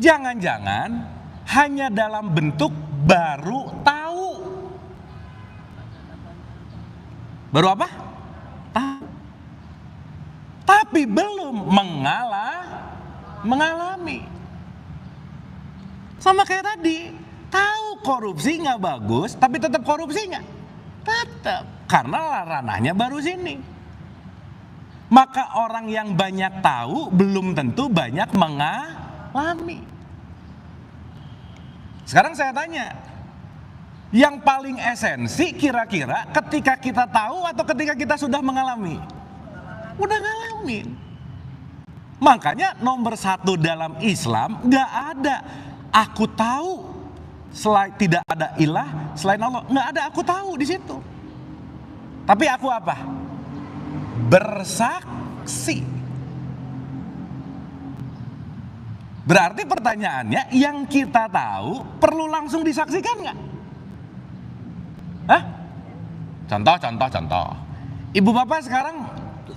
jangan-jangan hanya dalam bentuk baru tahu. Baru apa? Tahu. Tapi belum mengalami. Sama kayak tadi, tahu korupsi nggak bagus, tapi tetap korupsi nggak? Tetap, karena ranahnya baru sini. Maka orang yang banyak tahu belum tentu banyak mengalami. Sekarang saya tanya, yang paling esensi kira-kira ketika kita tahu atau ketika kita sudah mengalami? Udah ngalamin. Makanya nomor satu dalam Islam gak ada aku tahu selain tidak ada ilah selain Allah. Gak ada aku tahu di situ. Tapi aku apa? Bersaksi. Berarti pertanyaannya, yang kita tahu perlu langsung disaksikan nggak? Hah? Contoh. Ibu bapak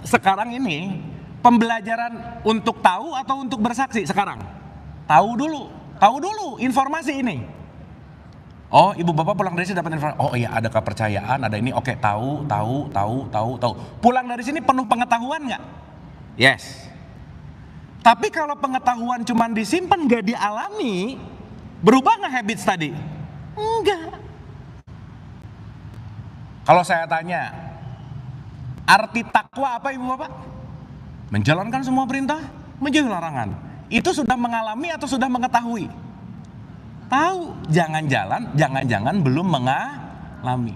sekarang ini pembelajaran untuk tahu atau untuk bersaksi sekarang? Tahu dulu informasi ini. Oh, ibu bapak pulang dari sini dapat informasi. Oh iya, ada kepercayaan, ada ini. Oke, tahu. Pulang dari sini penuh pengetahuan nggak? Yes. Tapi kalau pengetahuan cuma disimpan nggak dialami, berubah nggak habits tadi? Enggak. Kalau saya tanya, arti takwa apa ibu bapak? Menjalankan semua perintah, menjauhi larangan. Itu sudah mengalami atau sudah mengetahui? Tahu, jangan-jangan belum mengalami.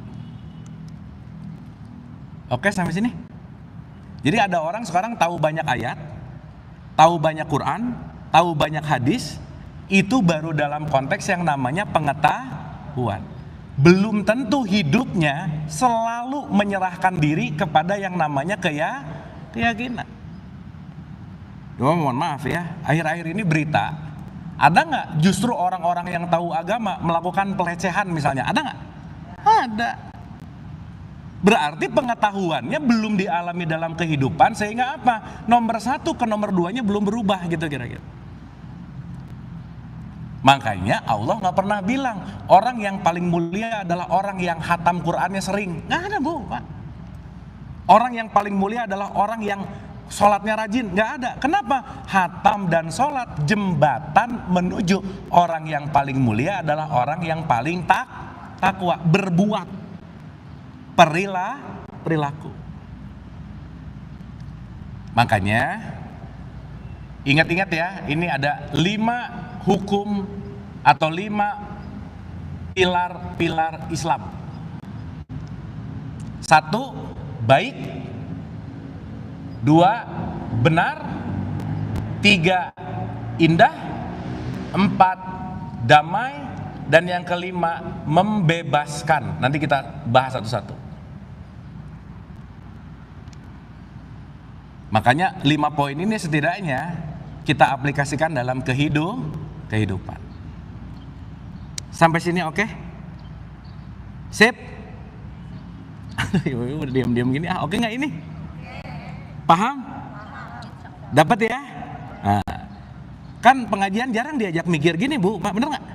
Oke, sampai sini. Jadi ada orang sekarang tahu banyak ayat, tahu banyak Quran, tahu banyak hadis, itu baru dalam konteks yang namanya pengetahuan. Belum tentu hidupnya selalu menyerahkan diri kepada yang namanya keyakinan. Mohon maaf ya, akhir-akhir ini berita, ada nggak justru orang-orang yang tahu agama melakukan pelecehan misalnya? Ada nggak? Ada. Berarti pengetahuannya belum dialami dalam kehidupan, sehingga apa? Nomor satu ke nomor duanya belum berubah gitu kira-kira. Makanya Allah nggak pernah bilang orang yang paling mulia adalah orang yang hatam Qur'annya sering. Nggak ada Bu, Pak. Orang yang paling mulia adalah orang yang sholatnya rajin, nggak ada. Kenapa? Hatam dan sholat jembatan menuju orang yang paling mulia adalah orang yang paling takwa, berbuat perilaku. Makanya ingat-ingat ya, ini ada 5 hukum atau 5 pilar Islam. 1, baik. 2, benar. 3, indah. 4, damai. Dan yang kelima, membebaskan. Nanti kita bahas satu-satu. Makanya 5 poin ini setidaknya kita aplikasikan dalam kehidupan. Sampai sini oke? Sip? Aduh, udah diam-diam gini, oke nggak ini? Paham? Dapat ya? Nah, kan pengajian jarang diajak mikir gini Bu, bener nggak?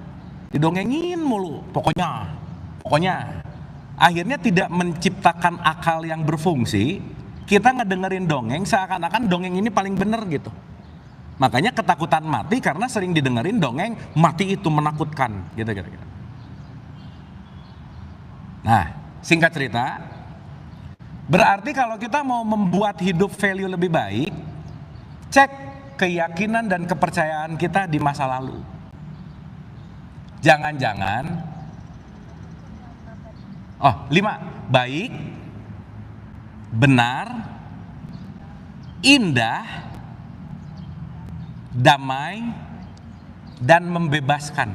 Didongengin mulu, pokoknya. Akhirnya tidak menciptakan akal yang berfungsi. Kita ngedengerin dongeng seakan-akan dongeng ini paling bener gitu. Makanya ketakutan mati karena sering didengerin dongeng mati itu menakutkan gitu kira-kira. Nah, singkat cerita, berarti kalau kita mau membuat hidup value lebih baik, cek keyakinan dan kepercayaan kita di masa lalu. Jangan-jangan 5, baik, benar, indah, damai, dan membebaskan.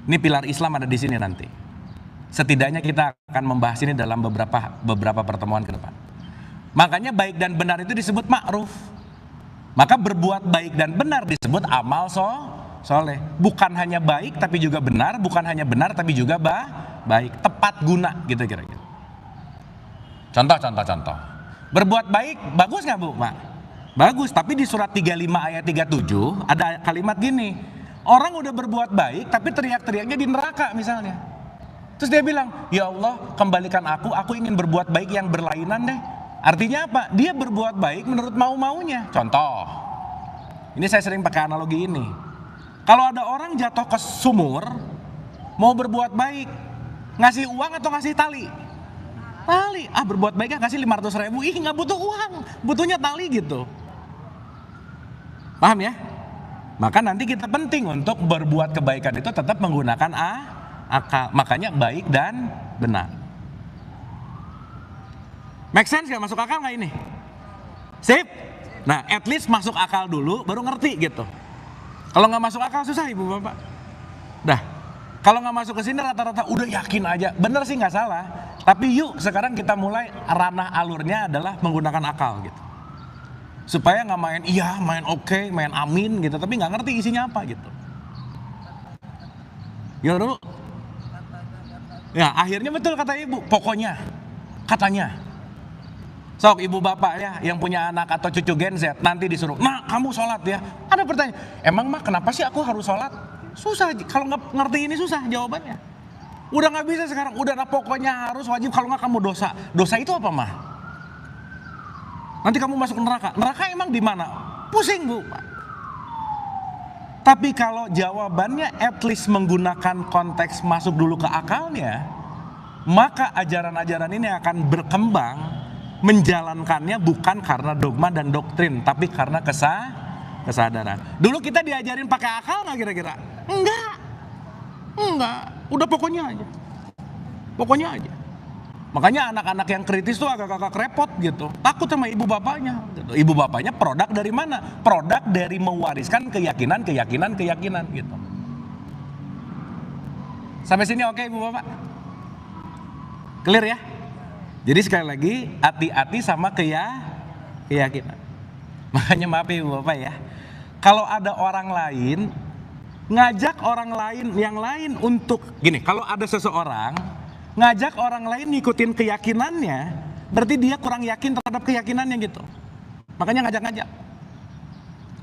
Ini pilar Islam ada di sini nanti. Setidaknya kita akan membahas ini dalam beberapa pertemuan ke depan. Makanya baik dan benar itu disebut ma'ruf. Maka berbuat baik dan benar disebut amal soleh. Bukan hanya baik tapi juga benar, bukan hanya benar tapi juga baik, tepat guna gitu kira-kira. Contoh. Berbuat baik bagus nggak Bu, Pak? Bagus, tapi di surat 35 ayat 37 ada kalimat gini. Orang udah berbuat baik tapi teriak-teriaknya di neraka misalnya. Terus dia bilang, ya Allah kembalikan aku ingin berbuat baik yang berlainan deh. Artinya apa? Dia berbuat baik menurut mau-maunya. Contoh, ini saya sering pakai analogi ini. Kalau ada orang jatuh ke sumur, mau berbuat baik, ngasih uang atau ngasih tali? Tali. Berbuat baiknya kasih 500.000, nggak butuh uang, butuhnya tali gitu. Paham ya? Maka nanti kita penting untuk berbuat kebaikan itu tetap menggunakan akal. Makanya baik dan benar. Make sense gak? Masuk akal gak ini? Sip? Nah, at least masuk akal dulu baru ngerti gitu. Kalau gak masuk akal susah Ibu Bapak. Dah, kalau gak masuk ke sini rata-rata udah yakin aja. Bener sih gak salah. Tapi yuk sekarang kita mulai ranah alurnya adalah menggunakan akal gitu. Supaya gak main main oke, main amin gitu. Tapi gak ngerti isinya apa gitu. Gimana dulu? Ya akhirnya betul kata Ibu, pokoknya, katanya. Sok Ibu Bapak ya yang punya anak atau cucu Gen Z nanti disuruh, "Mak kamu sholat ya." Ada pertanyaan, emang Mak kenapa sih aku harus sholat? Susah, kalau nggak ngerti ini susah jawabannya. Udah nggak bisa sekarang, udah pokoknya harus wajib, kalau nggak kamu dosa. Dosa itu apa Mah? Nanti kamu masuk neraka. Neraka emang di mana? Pusing Bu. Tapi kalau jawabannya at least menggunakan konteks masuk dulu ke akalnya, maka ajaran-ajaran ini akan berkembang menjalankannya bukan karena dogma dan doktrin, tapi karena kesadaran. Dulu kita diajarin pakai akal nggak kira-kira? Enggak. Udah pokoknya aja. Makanya anak-anak yang kritis tuh agak-agak repot gitu. Takut sama ibu bapaknya. Ibu bapaknya produk dari mana? Produk dari mewariskan keyakinan gitu. Sampai sini oke ibu bapak? Clear ya? Jadi sekali lagi hati-hati sama keyakinan. Makanya maaf ya ibu bapak ya. Kalau ada orang lain ngajak orang lain yang lain untuk gini, kalau ada seseorang ngajak orang lain ngikutin keyakinannya, berarti dia kurang yakin terhadap keyakinannya gitu. Makanya ngajak-ngajak.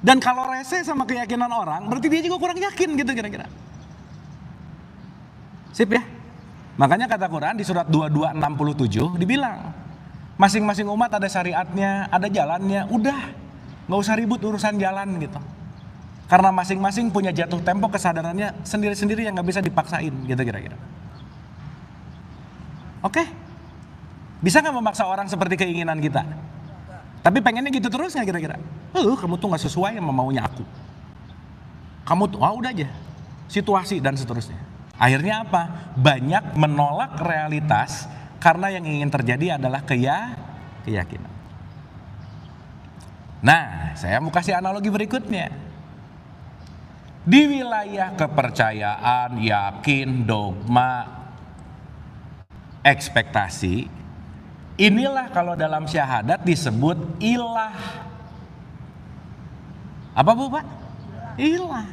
Dan kalau rese sama keyakinan orang, berarti dia juga kurang yakin gitu kira-kira. Sip ya? Makanya kata Quran di surat 22:67 dibilang, masing-masing umat ada syariatnya, ada jalannya, udah gak usah ribut urusan jalan gitu. Karena masing-masing punya jatuh tempo kesadarannya sendiri-sendiri yang gak bisa dipaksain gitu kira-kira. Oke? Bisa gak memaksa orang seperti keinginan kita? Tapi pengennya gitu terus gak kira-kira? Kamu tuh gak sesuai sama maunya aku. Kamu tuh, udah aja. Situasi dan seterusnya. Akhirnya apa? Banyak menolak realitas karena yang ingin terjadi adalah keyakinan. Nah, saya mau kasih analogi berikutnya. Di wilayah kepercayaan, yakin, dogma, ekspektasi, inilah kalau dalam syahadat disebut ilah. Apa Bu Pak? Ilah.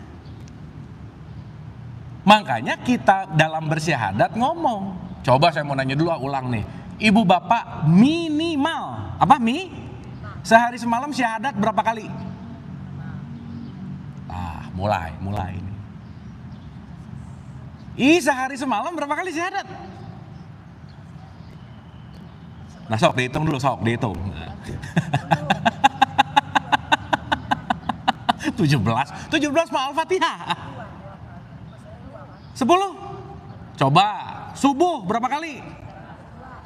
Makanya kita dalam bersyahadat ngomong. Coba saya mau nanya dulu, ulang nih. Ibu bapak minimal, apa sehari semalam syahadat berapa kali? Ah, mulai ini. Sehari semalam berapa kali syahadat? Nah, sok dihitung dulu, sok dihitung. 17 mah Al-Fatihah. 10. Coba subuh berapa kali?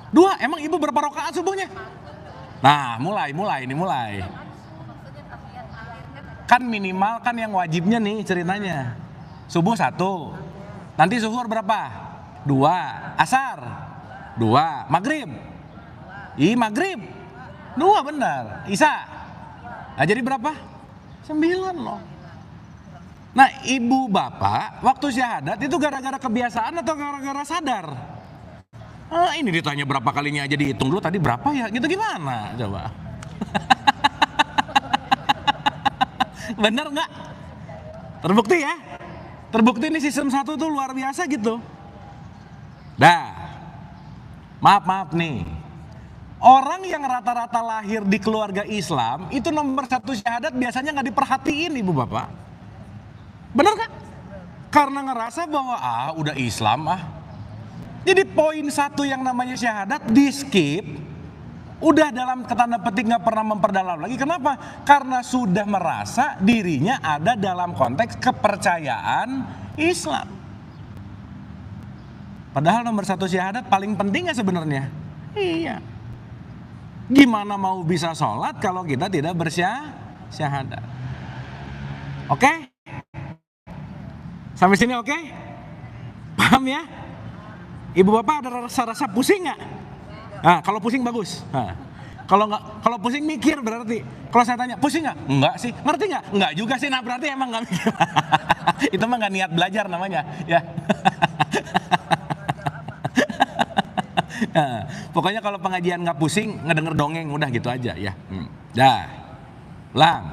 2. Emang ibu berapa rakaat subuhnya? Nah, mulai. Kan minimal kan yang wajibnya nih ceritanya. Subuh 1. Nanti zuhur berapa? 2. Asar 2. Maghrib. Maghrib 2 benar. Isya. Nah, jadi berapa? 9 loh. Nah, ibu bapak waktu syahadat itu gara-gara kebiasaan atau gara-gara sadar? Ini ditanya berapa kalinya aja dihitung dulu tadi berapa ya? Gitu gimana? Coba. Bener nggak? Terbukti ya? Terbukti ini sistem 1 tuh luar biasa gitu. Dah. Maaf nih. Orang yang rata-rata lahir di keluarga Islam itu nomor 1 syahadat biasanya nggak diperhatiin ibu bapak. Bener kan? Karena ngerasa bahwa udah Islam Jadi poin 1 yang namanya syahadat di skip. Udah dalam tanda petik nggak pernah memperdalam lagi. Kenapa? Karena sudah merasa dirinya ada dalam konteks kepercayaan Islam. Padahal nomor 1 syahadat paling penting sebenarnya. Iya. Gimana mau bisa sholat kalau kita tidak bersyahadat? Oke? Sampai sini oke? Paham ya? Ibu bapak ada rasa-rasa pusing nggak? Nah, kalau pusing bagus. Nah, kalau pusing mikir berarti. Kalau saya tanya pusing nggak? Enggak sih. Ngerti nggak? Enggak juga sih. Nah berarti emang nggak mikir. Itu mah nggak niat belajar namanya. Ya. Nah, pokoknya kalau pengajian nggak pusing, ngedenger dongeng udah gitu aja ya. Dah. Lang.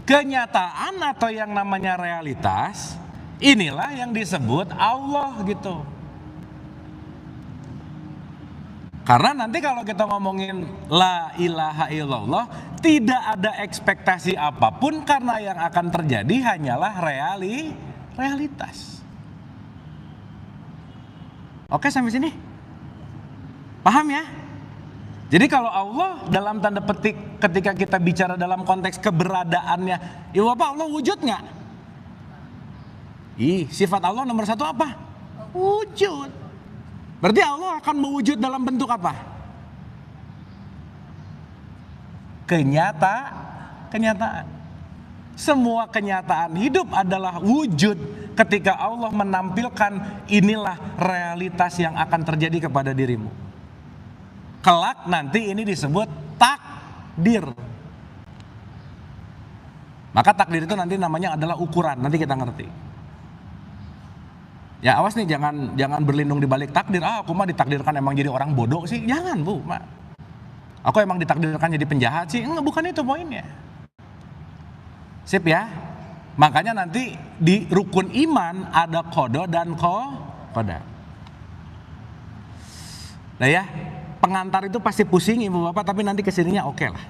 Kenyataan atau yang namanya realitas, inilah yang disebut Allah gitu. Karena nanti kalau kita ngomongin la ilaha illallah, tidak ada ekspektasi apapun karena yang akan terjadi hanyalah realitas. Oke sampai sini? Paham ya? Jadi kalau Allah dalam tanda petik ketika kita bicara dalam konteks keberadaannya, ya Bapak Allah wujud nggak? Sifat Allah nomor 1 apa? Wujud. Berarti Allah akan mewujud dalam bentuk apa? Kenyataan. Semua kenyataan hidup adalah wujud ketika Allah menampilkan inilah realitas yang akan terjadi kepada dirimu. Kelak nanti ini disebut takdir. Maka takdir itu nanti namanya adalah ukuran, nanti kita ngerti. Ya awas nih jangan berlindung di balik takdir. Aku mah ditakdirkan emang jadi orang bodoh sih. Jangan Bu, Mak. Aku emang ditakdirkan jadi penjahat sih. Enggak, bukan itu poinnya. Sip ya. Makanya nanti di rukun iman ada qada dan qadar. Nah ya, pengantar itu pasti pusing ibu bapak, tapi nanti kesininya oke lah.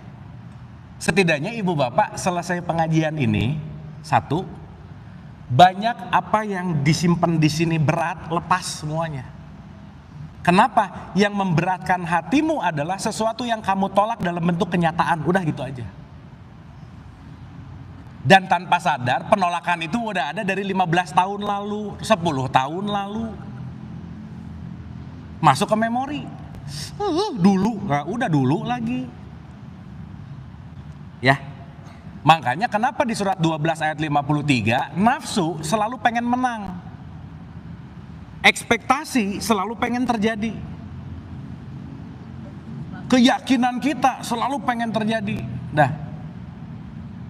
Setidaknya ibu bapak selesai pengajian ini, 1, banyak apa yang disimpan di sini berat, lepas semuanya. Kenapa? Yang memberatkan hatimu adalah sesuatu yang kamu tolak dalam bentuk kenyataan, udah gitu aja. Dan tanpa sadar penolakan itu udah ada dari 15 tahun lalu, 10 tahun lalu. Masuk ke memori. Dulu, nah, udah dulu lagi. Ya. Makanya kenapa di surat 12 ayat 53 nafsu selalu pengen menang. Ekspektasi selalu pengen terjadi. Keyakinan kita selalu pengen terjadi. Dah.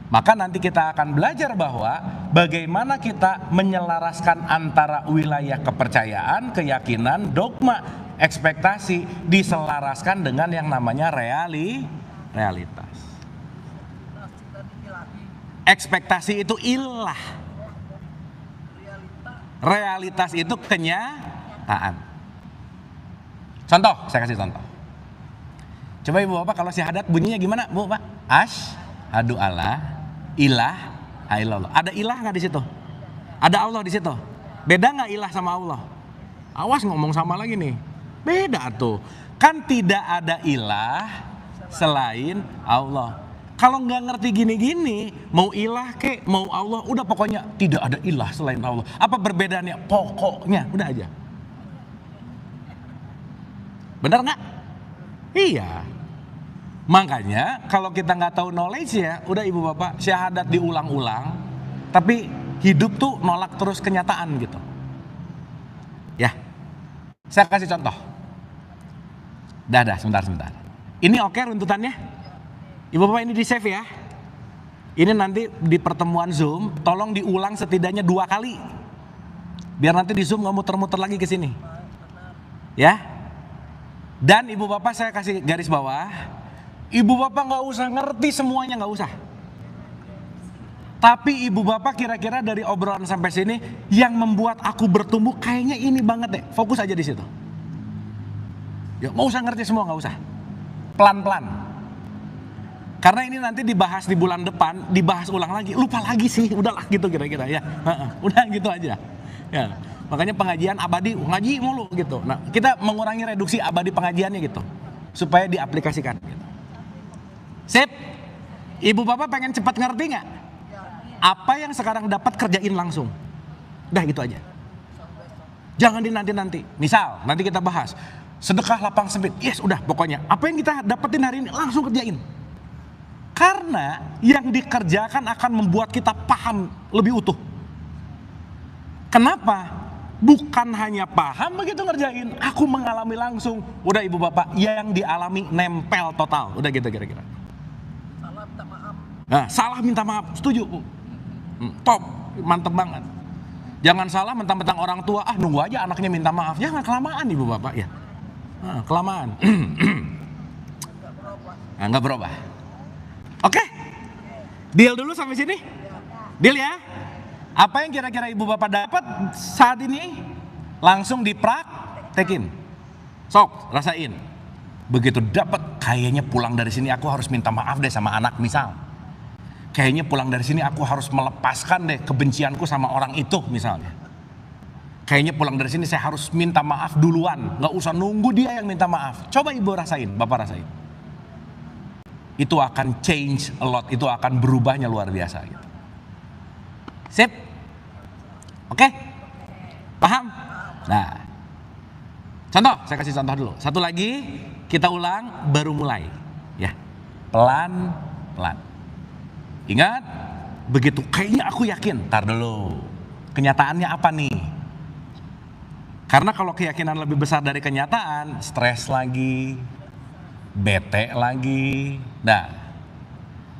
Maka nanti kita akan belajar bahwa bagaimana kita menyelaraskan antara wilayah kepercayaan, keyakinan, dogma, ekspektasi diselaraskan dengan yang namanya realitas. Ekspektasi itu ilah. Realitas itu kenyataan. Contoh, saya kasih contoh. Coba ibu bapak kalau syahadat bunyinya gimana bu pak? Asyhadu alla ilaha illallah. Ada ilah nggak di situ? Ada Allah di situ. Beda nggak ilah sama Allah? Awas ngomong sama lagi nih. Beda tuh. Kan tidak ada ilah selain Allah. Kalau nggak ngerti gini-gini, mau ilah kek, mau Allah, udah pokoknya tidak ada ilah selain Allah. Apa perbedaannya? Pokoknya, udah aja. Benar nggak? Iya. Makanya kalau kita nggak tahu knowledge ya, udah ibu bapak syahadat diulang-ulang, tapi hidup tuh nolak terus kenyataan gitu. Ya, saya kasih contoh. Dah, sebentar. Ini oke runtutannya? Ibu bapak ini di save ya. Ini nanti di pertemuan Zoom, tolong diulang setidaknya 2 kali. Biar nanti di Zoom nggak muter-muter lagi ke sini. Ya. Dan ibu bapak saya kasih garis bawah. Ibu bapak nggak usah ngerti semuanya, nggak usah. Tapi ibu bapak kira-kira dari obrolan sampai sini yang membuat aku bertumbuh kayaknya ini banget deh. Fokus aja di situ. Ya, mau usah ngerti semua nggak usah. Pelan-pelan. Karena ini nanti dibahas di bulan depan, dibahas ulang lagi, lupa lagi sih, udahlah gitu kira-kira ya. Udah gitu aja. Ya. Makanya pengajian abadi, ngaji mulu gitu. Nah, kita mengurangi reduksi abadi pengajiannya gitu. Supaya diaplikasikan gitu. Sip. Ibu bapak pengen cepat ngerti nggak? Apa yang sekarang dapat kerjain langsung. Udah gitu aja. Jangan dinanti-nanti. Misal, nanti kita bahas sedekah lapang sempit. Yes, udah pokoknya. Apa yang kita dapetin hari ini langsung kerjain. Karena yang dikerjakan akan membuat kita paham lebih utuh. Kenapa? Bukan hanya paham begitu ngerjain, aku mengalami langsung. Udah ibu bapak, yang dialami nempel total. Udah gitu kira-kira. Salah minta maaf. Nah, salah minta maaf, setuju bu. Top, mantep banget. Jangan salah mentang-mentang orang tua, nunggu aja anaknya minta maaf. Jangan kelamaan ibu bapak ya. Kelamaan. Nggak berubah. Oke, deal dulu sampai sini. Deal ya. Apa yang kira-kira ibu bapak dapat saat ini langsung dipraktekin. Sok, rasain. Begitu dapat, kayaknya pulang dari sini aku harus minta maaf deh sama anak misal. Kayaknya pulang dari sini aku harus melepaskan deh kebencianku sama orang itu misalnya. Kayaknya pulang dari sini saya harus minta maaf duluan, nggak usah nunggu dia yang minta maaf. Coba ibu rasain, bapak rasain. Itu akan change a lot, itu akan berubahnya luar biasa gitu. Sip? Oke? Paham? Nah, contoh, saya kasih contoh dulu. Satu lagi, kita ulang baru mulai. Ya, pelan-pelan. Ingat, begitu kayaknya aku yakin, tar dulu. Kenyataannya apa nih? Karena kalau keyakinan lebih besar dari kenyataan, stres lagi, bete lagi. Nah,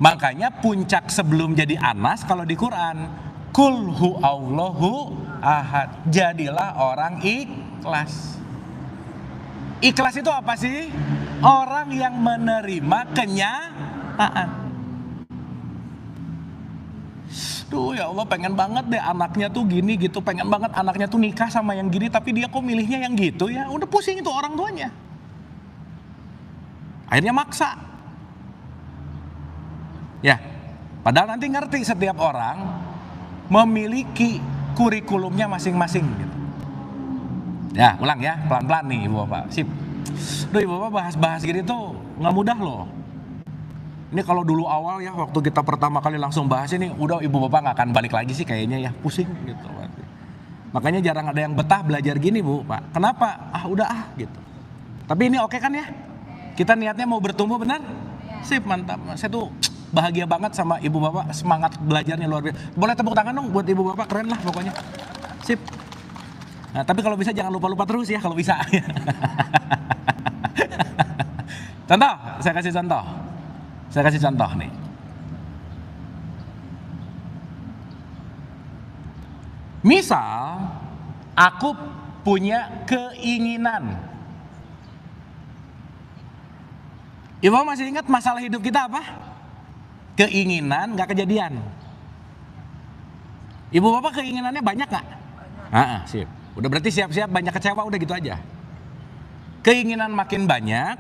makanya puncak sebelum jadi Anas kalau di Quran, Kul hu Allahu ahad. Jadilah orang ikhlas. Ikhlas itu apa sih? Orang yang menerima kenyataan. Duh ya Allah, pengen banget deh anaknya tuh gini gitu, pengen banget anaknya tuh nikah sama yang gini, tapi dia kok milihnya yang gitu ya. Udah pusing itu orang tuanya. Akhirnya maksa. Ya, padahal nanti ngerti setiap orang memiliki kurikulumnya masing-masing gitu. Ya, ulang ya, pelan-pelan nih ibu bapak. Sip. Duh ibu bapak bahas-bahas gini tuh nggak mudah loh. Ini kalau dulu awal ya, waktu kita pertama kali langsung bahas ini, udah ibu bapak nggak akan balik lagi sih kayaknya ya, pusing gitu. Makanya jarang ada yang betah belajar gini bu, pak. Kenapa? Udah gitu. Tapi ini oke kan ya? Kita niatnya mau bertumbuh benar? Sip, mantap. Saya tuh bahagia banget sama ibu bapak, semangat belajarnya luar biasa. Boleh tepuk tangan dong buat ibu bapak, keren lah pokoknya. Sip. Nah, tapi kalau bisa jangan lupa-lupa terus ya kalau bisa. Contoh, saya kasih contoh. Saya kasih contoh nih. Misal, aku punya keinginan. Ibu masih ingat masalah hidup kita apa? Keinginan gak kejadian. Ibu bapak keinginannya banyak gak? Sip. Udah berarti siap-siap banyak kecewa, udah gitu aja. Keinginan makin banyak,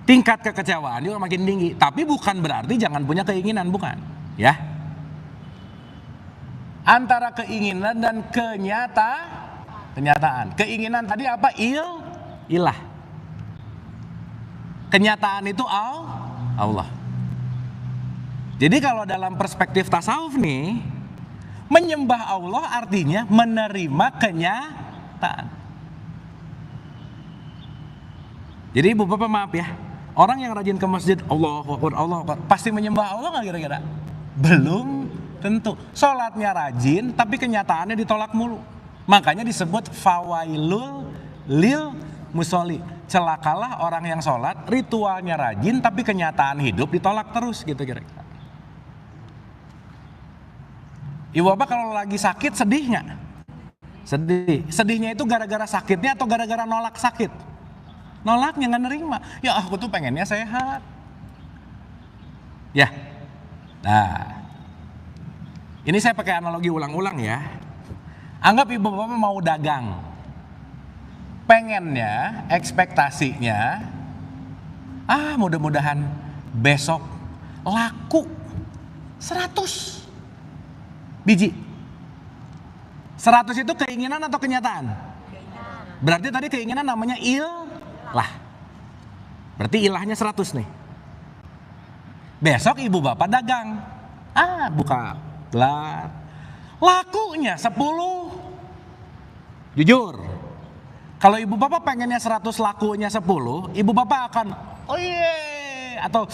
tingkat kekecewaan juga makin tinggi. Tapi bukan berarti jangan punya keinginan, bukan. Ya. Antara keinginan dan kenyataan. Keinginan tadi apa? Ilah. Kenyataan itu Allah. Jadi kalau dalam perspektif tasawuf nih, menyembah Allah artinya menerima kenyataan. Jadi ibu bapak maaf ya, orang yang rajin ke masjid Allahu Akbar, pasti menyembah Allah nggak kira-kira? Belum tentu. Sholatnya rajin tapi kenyataannya ditolak mulu. Makanya disebut fawailul lil musolli. Celakalah orang yang sholat, ritualnya rajin tapi kenyataan hidup ditolak terus gitu kira-kira. Ibu bapak kalau lagi sakit sedih nggak? Sedih. Sedihnya itu gara-gara sakitnya atau gara-gara nolak sakit? Nolaknya, nggak nerima. Ya aku tuh pengennya sehat. Ya. Nah, ini saya pakai analogi ulang-ulang ya. Anggap ibu bapak mau dagang. Pengennya, ekspektasinya, mudah-mudahan besok laku 100 biji. 100 itu keinginan atau kenyataan? Berarti tadi keinginan namanya ilah. Berarti ilahnya 100 nih. Besok ibu bapak dagang. Buka gelar. Lakunya 10. Jujur. Kalau ibu bapak pengennya 100, lakunya 10, ibu bapak akan atau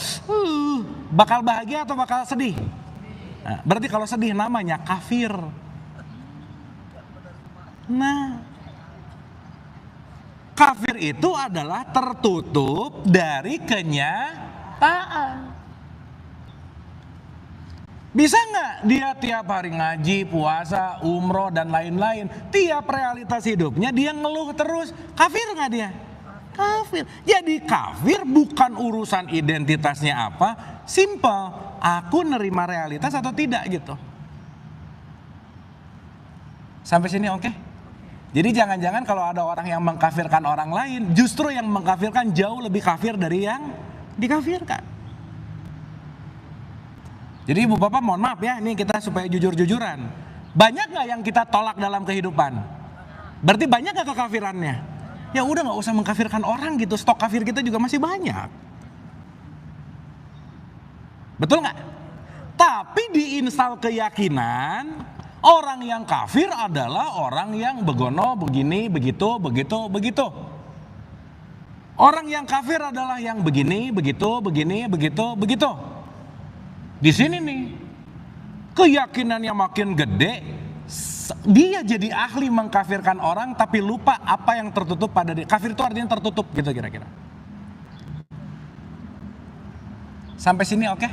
bakal bahagia atau bakal sedih? Nah, berarti kalau sedih namanya kafir. Nah, kafir itu adalah tertutup dari kenyataan. Bisa nggak dia tiap hari ngaji, puasa, umroh dan lain-lain, tiap realitas hidupnya dia ngeluh terus? Kafir nggak dia? Kafir. Jadi kafir bukan urusan identitasnya apa, simple. Aku nerima realitas atau tidak gitu. Sampai sini oke? Jadi jangan-jangan kalau ada orang yang mengkafirkan orang lain, justru yang mengkafirkan jauh lebih kafir dari yang dikafirkan. Jadi ibu bapak mohon maaf ya, ini kita supaya jujur-jujuran. Banyak nggak yang kita tolak dalam kehidupan? Berarti banyak nggak kekafirannya? Ya udah nggak usah mengkafirkan orang gitu, stok kafir kita juga masih banyak. Betul nggak? Tapi diinstal keyakinan orang yang kafir adalah orang yang begono, begini, begitu. Orang yang kafir adalah yang begini, begitu. Di sini nih, keyakinannya makin gede, dia jadi ahli mengkafirkan orang tapi lupa apa yang tertutup pada dia. Kafir itu artinya tertutup gitu kira-kira. Sampai sini oke?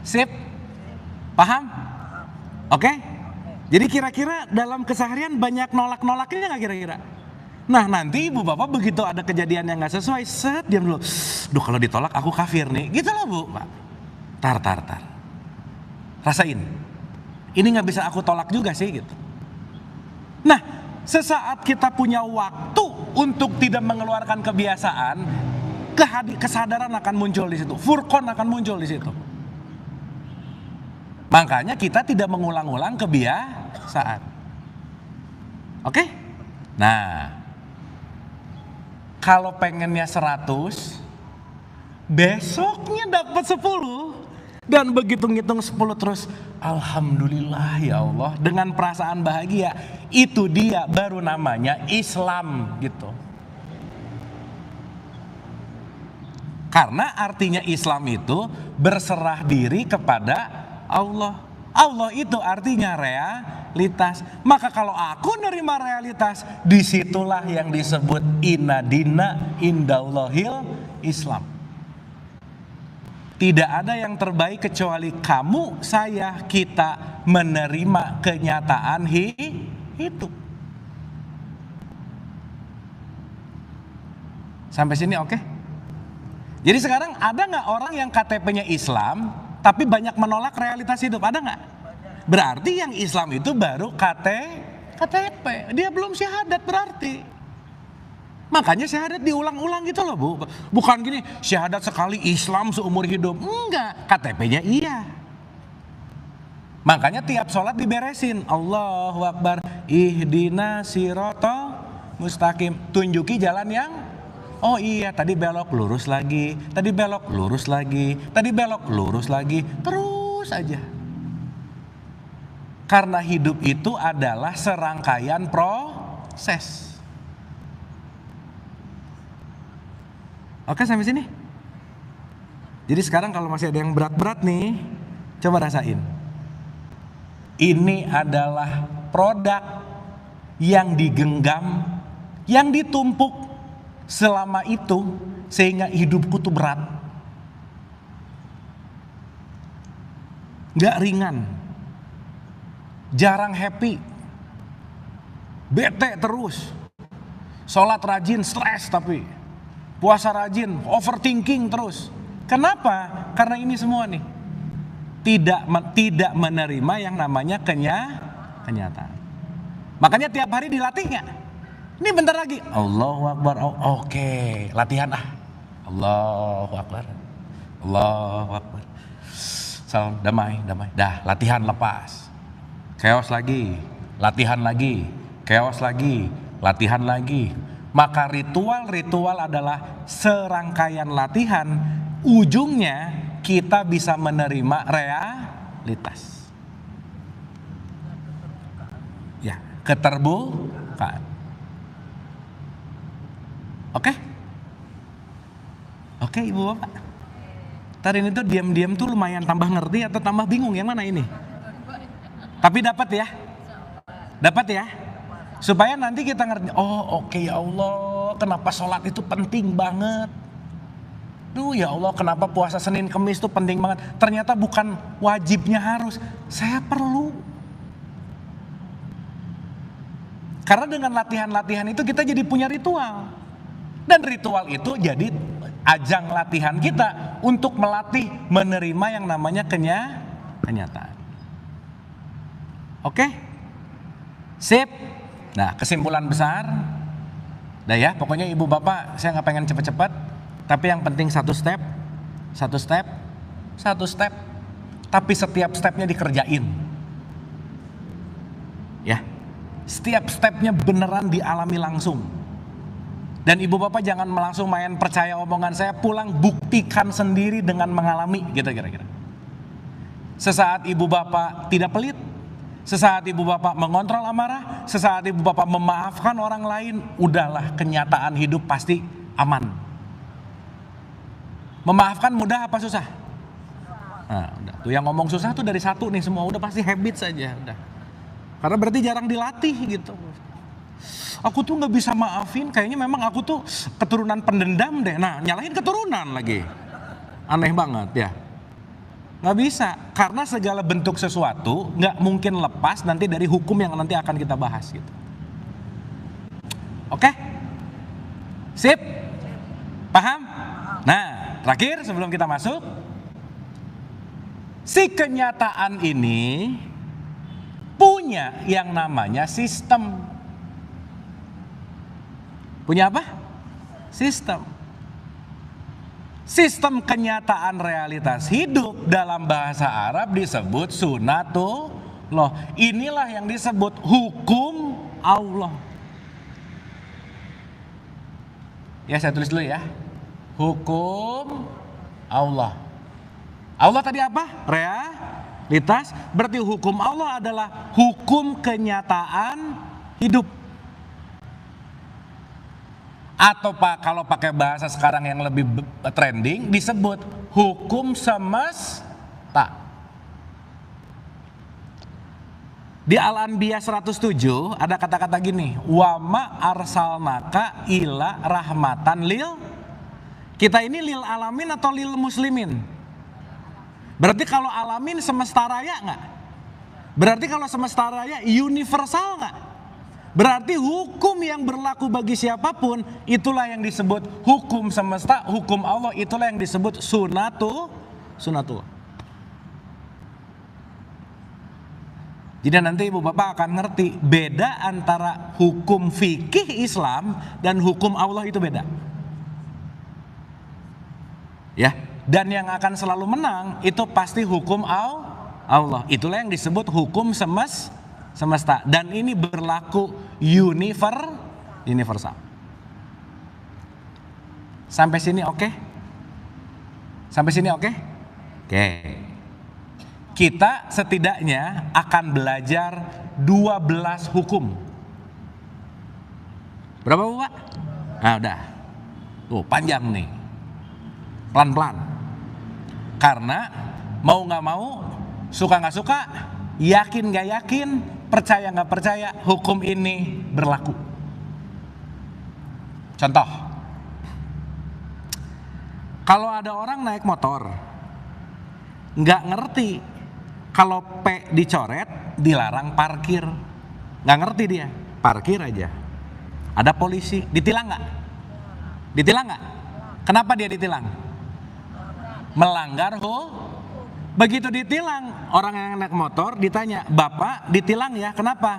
Sip? Paham? Oke? Jadi kira-kira dalam keseharian banyak nolak-nolaknya nggak kira-kira? Nah nanti ibu bapak begitu ada kejadian yang nggak sesuai, diam dulu. Duh kalau ditolak aku kafir nih, gitu loh bu. Tar. Rasain. Ini nggak bisa aku tolak juga sih gitu. Nah sesaat kita punya waktu untuk tidak mengeluarkan kebiasaan, kesadaran akan muncul di situ, furqan akan muncul di situ. Makanya kita tidak mengulang-ulang kebiasaan. Oke? Nah, kalau pengennya 100, besoknya dapat 10. Dan begitu ngitung 10 terus, alhamdulillah ya Allah, dengan perasaan bahagia. Itu dia baru namanya Islam gitu. Karena artinya Islam itu berserah diri kepada Allah. Allah itu artinya realitas. Maka kalau aku nerima realitas, disitulah yang disebut inna dina indallahil Islam. Tidak ada yang terbaik kecuali kamu, saya, kita menerima kenyataan hidup. Sampai sini oke? Jadi sekarang ada nggak orang yang KTP-nya Islam tapi banyak menolak realitas hidup? Ada nggak? Berarti yang Islam itu baru KTP. Dia belum syahadat berarti. Makanya syahadat diulang-ulang gitu loh Bu. Bukan gini, syahadat sekali Islam seumur hidup. Enggak, KTP-nya iya. Makanya tiap sholat diberesin. Allahu Akbar, ihdinas siratal mustaqim. Tunjuki jalan yang, oh iya tadi belok lurus lagi, tadi belok lurus lagi, tadi belok lurus lagi. Terus aja. Karena hidup itu adalah serangkaian proses. Oke sampai sini? Jadi sekarang kalau masih ada yang berat-berat nih, coba rasain. Ini adalah produk yang digenggam, yang ditumpuk selama itu sehingga hidupku tuh berat. Gak ringan. Jarang happy. Bete terus. Sholat rajin, stres tapi. Puasa rajin, overthinking terus. Kenapa? Karena ini semua nih tidak menerima yang namanya kenyataan. Makanya tiap hari dilatih nggak? Ini bentar lagi. Allahu Akbar. Oh, oke, latihan ah. Allahu Akbar. Allahu Akbar. Salam damai. Dah, latihan lepas. Chaos lagi, latihan lagi, chaos lagi, latihan lagi. Maka ritual adalah serangkaian latihan, ujungnya kita bisa menerima realitas. Ya, keterbukaan. Oke, Ibu Bapak. Ntar ini tuh diam-diam tuh lumayan tambah ngerti atau tambah bingung yang mana ini? Tapi dapat ya? Dapat ya? Supaya nanti kita ngerti, oh oke ya Allah, kenapa sholat itu penting banget. Duh ya Allah, kenapa puasa Senin Kemis itu penting banget. Ternyata bukan wajibnya harus, saya perlu. Karena dengan latihan-latihan itu kita jadi punya ritual. Dan ritual itu jadi ajang latihan kita untuk melatih menerima yang namanya kenyataan. Oke? Sip? Nah kesimpulan besar, dah ya pokoknya ibu bapak saya gak pengen cepet-cepet, tapi yang penting satu step, tapi setiap stepnya dikerjain. Ya, setiap stepnya beneran dialami langsung. Dan ibu bapak jangan langsung main percaya omongan saya, pulang buktikan sendiri dengan mengalami gitu kira-kira. Sesaat ibu bapak tidak pelit, sesaat ibu bapak mengontrol amarah, sesaat ibu bapak memaafkan orang lain, udahlah kenyataan hidup pasti aman. Memaafkan mudah apa susah? Nah, udah. Tuh yang ngomong susah tuh dari satu nih semua, udah pasti habit saja udah. Karena berarti jarang dilatih gitu. Aku tuh nggak bisa maafin, kayaknya memang aku tuh keturunan pendendam deh. Nah, nyalahin keturunan lagi. Aneh banget ya. Nggak bisa, karena segala bentuk sesuatu nggak mungkin lepas nanti dari hukum yang nanti akan kita bahas gitu. Oke? Sip? Paham? Nah, terakhir sebelum kita masuk, si kenyataan ini punya yang namanya sistem. Punya apa? Sistem. Sistem kenyataan realitas hidup dalam bahasa Arab disebut sunatullah. Inilah yang disebut hukum Allah. Ya saya tulis dulu ya. Hukum Allah. Allah tadi apa? Realitas. Berarti hukum Allah adalah hukum kenyataan hidup. Atau Pak kalau pakai bahasa sekarang yang lebih trending disebut hukum semesta. Di Al-Anbiya 107 ada kata-kata gini, wa ma arsalnaka ila rahmatan lil. Kita ini lil alamin atau lil muslimin? Berarti kalau alamin semesta raya enggak? Berarti kalau semesta raya universal enggak? Berarti hukum yang berlaku bagi siapapun itulah yang disebut hukum semesta, hukum Allah itulah yang disebut sunatullah. Jadi nanti ibu bapak akan ngerti beda antara hukum fikih Islam dan hukum Allah itu beda. Ya, dan yang akan selalu menang itu pasti hukum Allah. Itulah yang disebut hukum semesta dan ini berlaku universal. Sampai sini oke? Sampai sini oke? Oke. Kita setidaknya akan belajar 12 hukum. Berapa Bu Pak? Nah udah. Tuh panjang nih. Pelan-pelan. Karena mau gak mau, suka gak suka, yakin gak yakin, percaya gak percaya, hukum ini berlaku. Contoh. Kalau ada orang naik motor, gak ngerti kalau P dicoret dilarang parkir, nggak ngerti dia, parkir aja. Ada polisi, ditilang nggak? Ditilang nggak? Kenapa dia ditilang? Melanggar Begitu ditilang, orang yang naik motor ditanya, Bapak ditilang ya, kenapa?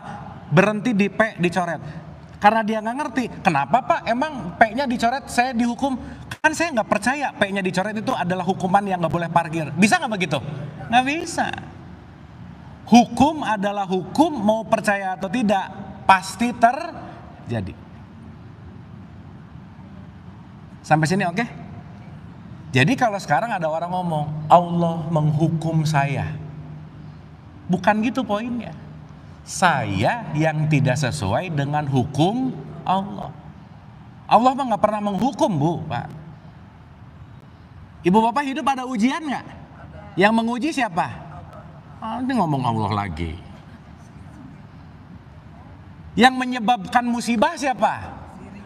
Berhenti di P dicoret. Karena dia nggak ngerti, kenapa Pak? Emang P-nya dicoret, saya dihukum? Kan saya nggak percaya P-nya dicoret itu adalah hukuman yang nggak boleh parkir. Bisa nggak begitu? Nggak bisa. Hukum adalah hukum, mau percaya atau tidak, pasti terjadi. Sampai sini oke? Jadi kalau sekarang ada orang ngomong, Allah menghukum saya. Bukan gitu poinnya. Saya yang tidak sesuai dengan hukum Allah. Allah mah gak pernah menghukum Bu, Pak. Ibu bapak hidup ada ujian gak? Yang menguji siapa? Ini ngomong Allah lagi. Yang menyebabkan musibah siapa?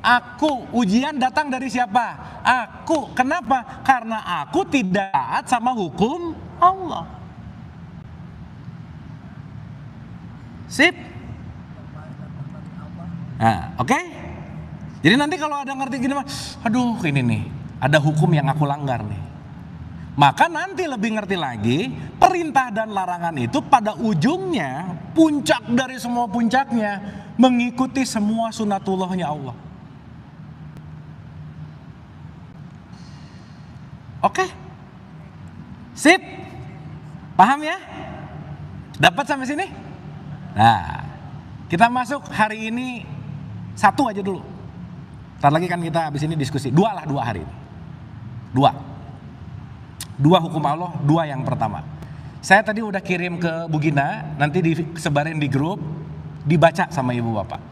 Aku. Ujian datang dari siapa? Aku. Kenapa? Karena aku tidak taat sama hukum Allah. Sip? Nah, oke? Jadi nanti kalau ada ngerti gini mah, aduh ini nih, ada hukum yang aku langgar nih. Maka nanti lebih ngerti lagi, perintah dan larangan itu pada ujungnya, puncak dari semua puncaknya, mengikuti semua sunatullahnya Allah. Oke? Sip? Paham ya? Dapat sampai sini? Nah, kita masuk hari ini satu aja dulu. Ntar lagi kan kita habis ini diskusi. Dua hari ini. Dua hukum Allah, dua yang pertama. Saya tadi udah kirim ke Bu Gina, nanti disebarin di grup, dibaca sama ibu bapak.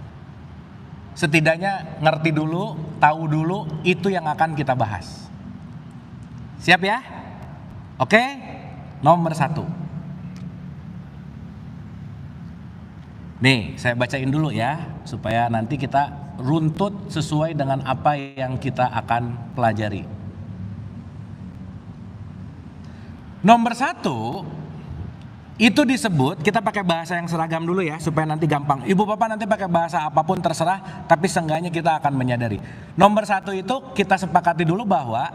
Setidaknya ngerti dulu, tahu dulu, itu yang akan kita bahas. Siap ya? Oke? Nomor 1. Nih, saya bacain dulu ya, supaya nanti kita runtut sesuai dengan apa yang kita akan pelajari. Nomor 1, itu disebut, kita pakai bahasa yang seragam dulu ya, supaya nanti gampang. Ibu bapak nanti pakai bahasa apapun terserah, tapi seenggaknya kita akan menyadari. Nomor 1 itu kita sepakati dulu bahwa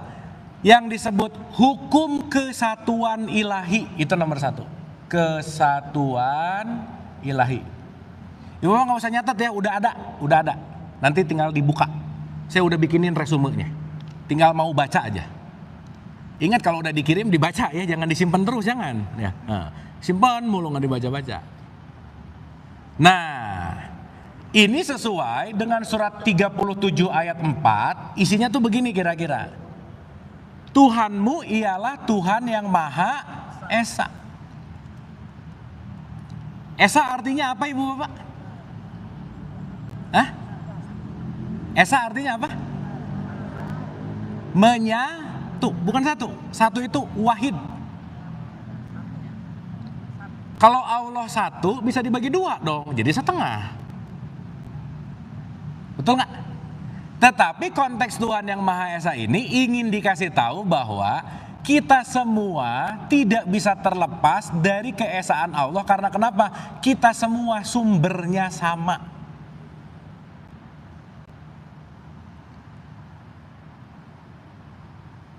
yang disebut hukum kesatuan ilahi, itu nomor 1. Kesatuan ilahi. Ibu bapak gak usah nyatet ya, udah ada. Nanti tinggal dibuka. Saya udah bikinin resumenya. Tinggal mau baca aja. Ingat kalau udah dikirim dibaca ya, jangan disimpan terus, jangan. Ya, simpan mulu nggak dibaca-baca. Nah, ini sesuai dengan surat 37 ayat 4. Isinya tuh begini kira-kira. Tuhanmu ialah Tuhan yang Maha Esa. Esa artinya apa ibu bapak? Hah? Esa artinya apa? Bukan satu itu wahid. Kalau Allah satu bisa dibagi dua dong, jadi setengah. Betul nggak? Tetapi konteks Tuhan yang Maha Esa ini ingin dikasih tahu bahwa kita semua tidak bisa terlepas dari keesaan Allah. Karena kenapa? Kita semua sumbernya sama.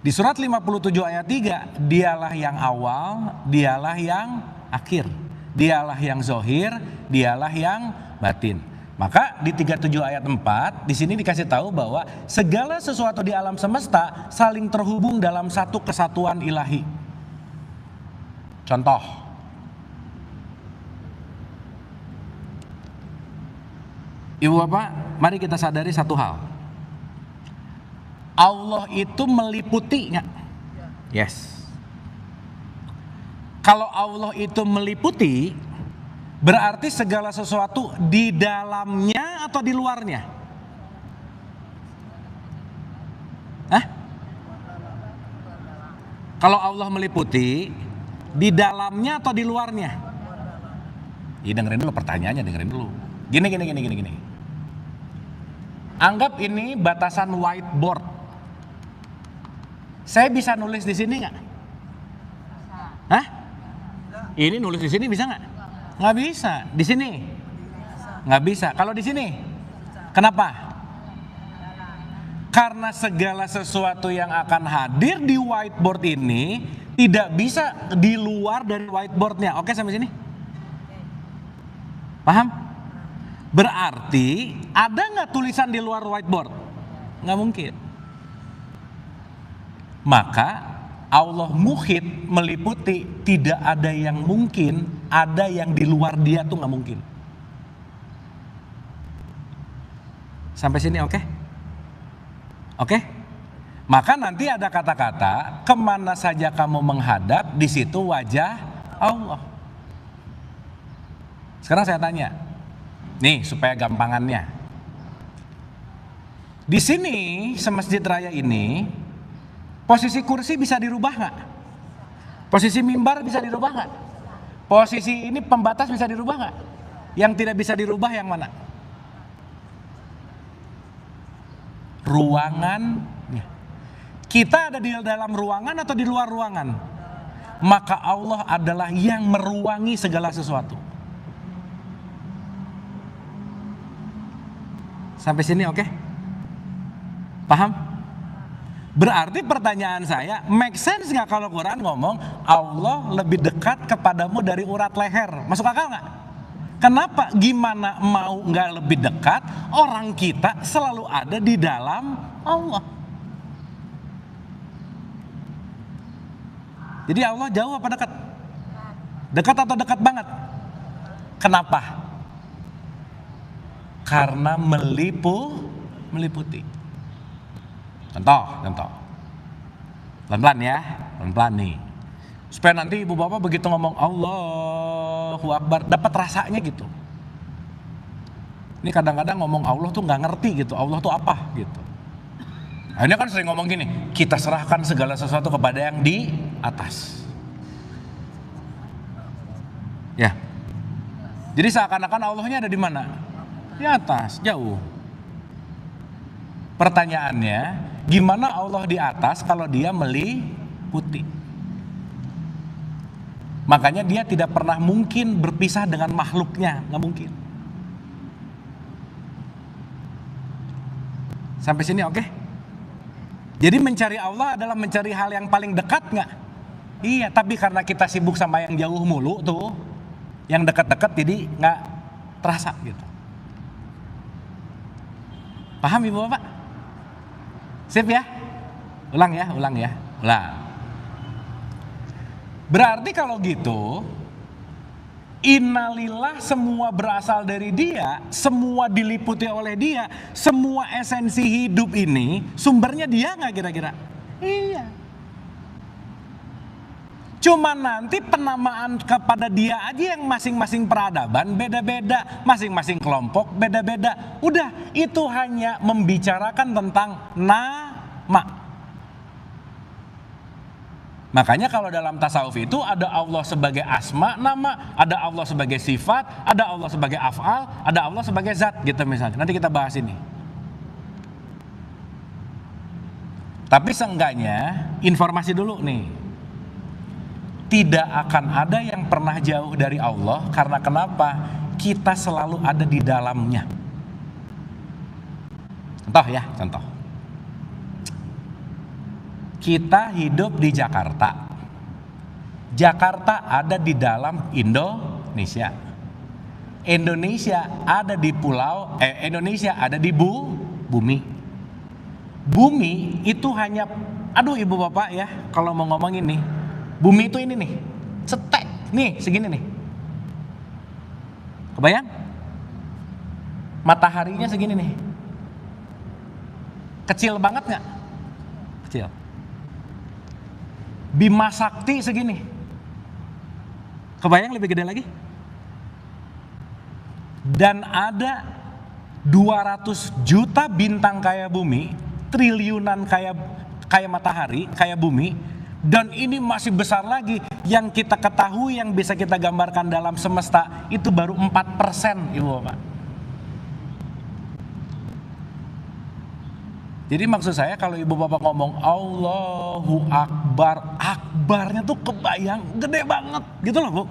Di surat 57 ayat 3, dialah yang awal, dialah yang akhir. Dialah yang zohir, dialah yang batin. Maka di 37 ayat 4 di sini dikasih tahu bahwa segala sesuatu di alam semesta saling terhubung dalam satu kesatuan ilahi. Contoh, Ibu Bapak, mari kita sadari satu hal. Allah itu meliputi nggak? Yes. Kalau Allah itu meliputi, berarti segala sesuatu di dalamnya atau di luarnya? Hah? Kalau Allah meliputi, di dalamnya atau di luarnya? Ya dengerin dulu pertanyaannya, dengerin dulu. Gini. Anggap ini batasan whiteboard. Saya bisa nulis di sini nggak? Hah? Ini nulis di sini bisa nggak? Nggak bisa. Di sini? Nggak bisa. Kalau di sini? Kenapa? Karena segala sesuatu yang akan hadir di whiteboard ini tidak bisa di luar dari whiteboardnya. Oke sampai sini? Paham? Berarti ada nggak tulisan di luar whiteboard? Nggak mungkin. Maka Allah muhit, meliputi, tidak ada yang mungkin, ada yang di luar dia tuh nggak mungkin. Sampai sini oke? Oke? Maka nanti ada kata-kata, kemana saja kamu menghadap, di situ wajah Allah. Sekarang saya tanya, nih supaya gampangannya. Di sini, semasjid raya ini, posisi kursi bisa dirubah nggak? Posisi mimbar bisa dirubah nggak? Posisi ini pembatas bisa dirubah nggak? Yang tidak bisa dirubah yang mana? Ruangan. Kita ada di dalam ruangan atau di luar ruangan? Maka Allah adalah yang meruangi segala sesuatu. Sampai sini oke? Paham? Berarti pertanyaan saya, make sense nggak kalau Quran ngomong Allah lebih dekat kepadamu dari urat leher? Masuk akal nggak? Kenapa? Gimana mau nggak lebih dekat? Orang kita selalu ada di dalam Allah. Jadi Allah jauh apa dekat? Dekat atau dekat banget? Kenapa? Karena meliputi. Contoh. Pelan-pelan ya, pelan-pelan nih. Supaya nanti ibu bapak begitu ngomong Allahu Akbar, dapat rasanya gitu. Ini kadang-kadang ngomong Allah tuh nggak ngerti gitu, Allah tuh apa gitu. Akhirnya kan sering ngomong gini, kita serahkan segala sesuatu kepada yang di atas. Ya. Jadi seakan-akan Allahnya ada di mana? Di atas, jauh. Pertanyaannya, gimana Allah di atas kalau dia meliputi? Makanya dia tidak pernah mungkin berpisah dengan makhluknya, nggak mungkin. Sampai sini oke? Jadi mencari Allah adalah mencari hal yang paling dekat nggak? Iya, tapi karena kita sibuk sama yang jauh mulu tuh, yang dekat-dekat jadi nggak terasa gitu. Paham ibu bapak? Sip ya? Ulang. Berarti kalau gitu, innalillah semua berasal dari dia, semua diliputi oleh dia, semua esensi hidup ini sumbernya dia nggak kira-kira? Iya. Cuma nanti penamaan kepada dia aja yang masing-masing peradaban beda-beda, masing-masing kelompok beda-beda. Udah, itu hanya membicarakan tentang nama. Makanya kalau dalam tasawuf itu ada Allah sebagai asma nama, ada Allah sebagai sifat, ada Allah sebagai af'al, ada Allah sebagai zat gitu misalnya. Nanti kita bahas ini. Tapi seenggaknya informasi dulu nih. Tidak akan ada yang pernah jauh dari Allah karena kenapa? Kita selalu ada di dalamnya. Contoh. Kita hidup di Jakarta. Jakarta ada di dalam Indonesia. Indonesia ada di pulau, Indonesia ada di bumi. Bumi itu hanya, aduh ibu bapak ya, kalau mau ngomong ini, bumi itu ini nih, cetek, nih segini nih. Kebayang? Mataharinya segini nih. Kecil banget nggak? Kecil. Bima Sakti segini. Kebayang lebih gede lagi? Dan ada 200 juta bintang kayak bumi, triliunan kayak matahari, kayak bumi, dan ini masih besar lagi. Yang kita ketahui, yang bisa kita gambarkan dalam semesta itu baru 4%, Ibu Bapak. Jadi maksud saya kalau Ibu Bapak ngomong Allahu Akbar, akbarnya tuh kebayang gede banget gitu loh Bu.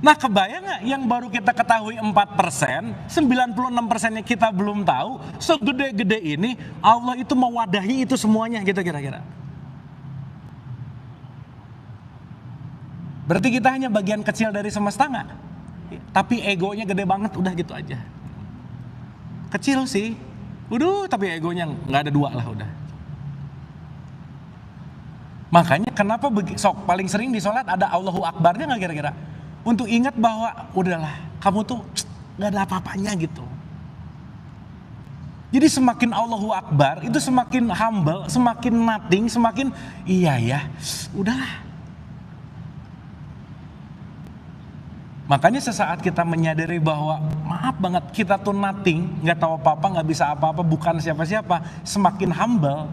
Nah kebayang gak yang baru kita ketahui 4%, 96%-nya kita belum tahu, segede-gede ini Allah itu mewadahi itu semuanya gitu kira-kira. Berarti kita hanya bagian kecil dari semesta gak? Tapi egonya gede banget, udah gitu aja. Kecil sih, tapi egonya gak ada dua lah udah. Makanya kenapa paling sering di sholat ada Allahu Akbarnya gak kira-kira? Untuk ingat bahwa udahlah kamu tuh gak ada apa-apanya gitu. Jadi semakin Allahu Akbar itu semakin humble, semakin nothing, semakin iya ya udahlah. Makanya sesaat kita menyadari bahwa maaf banget kita tuh nothing, gak tahu apa-apa, gak bisa apa-apa, bukan siapa-siapa, semakin humble,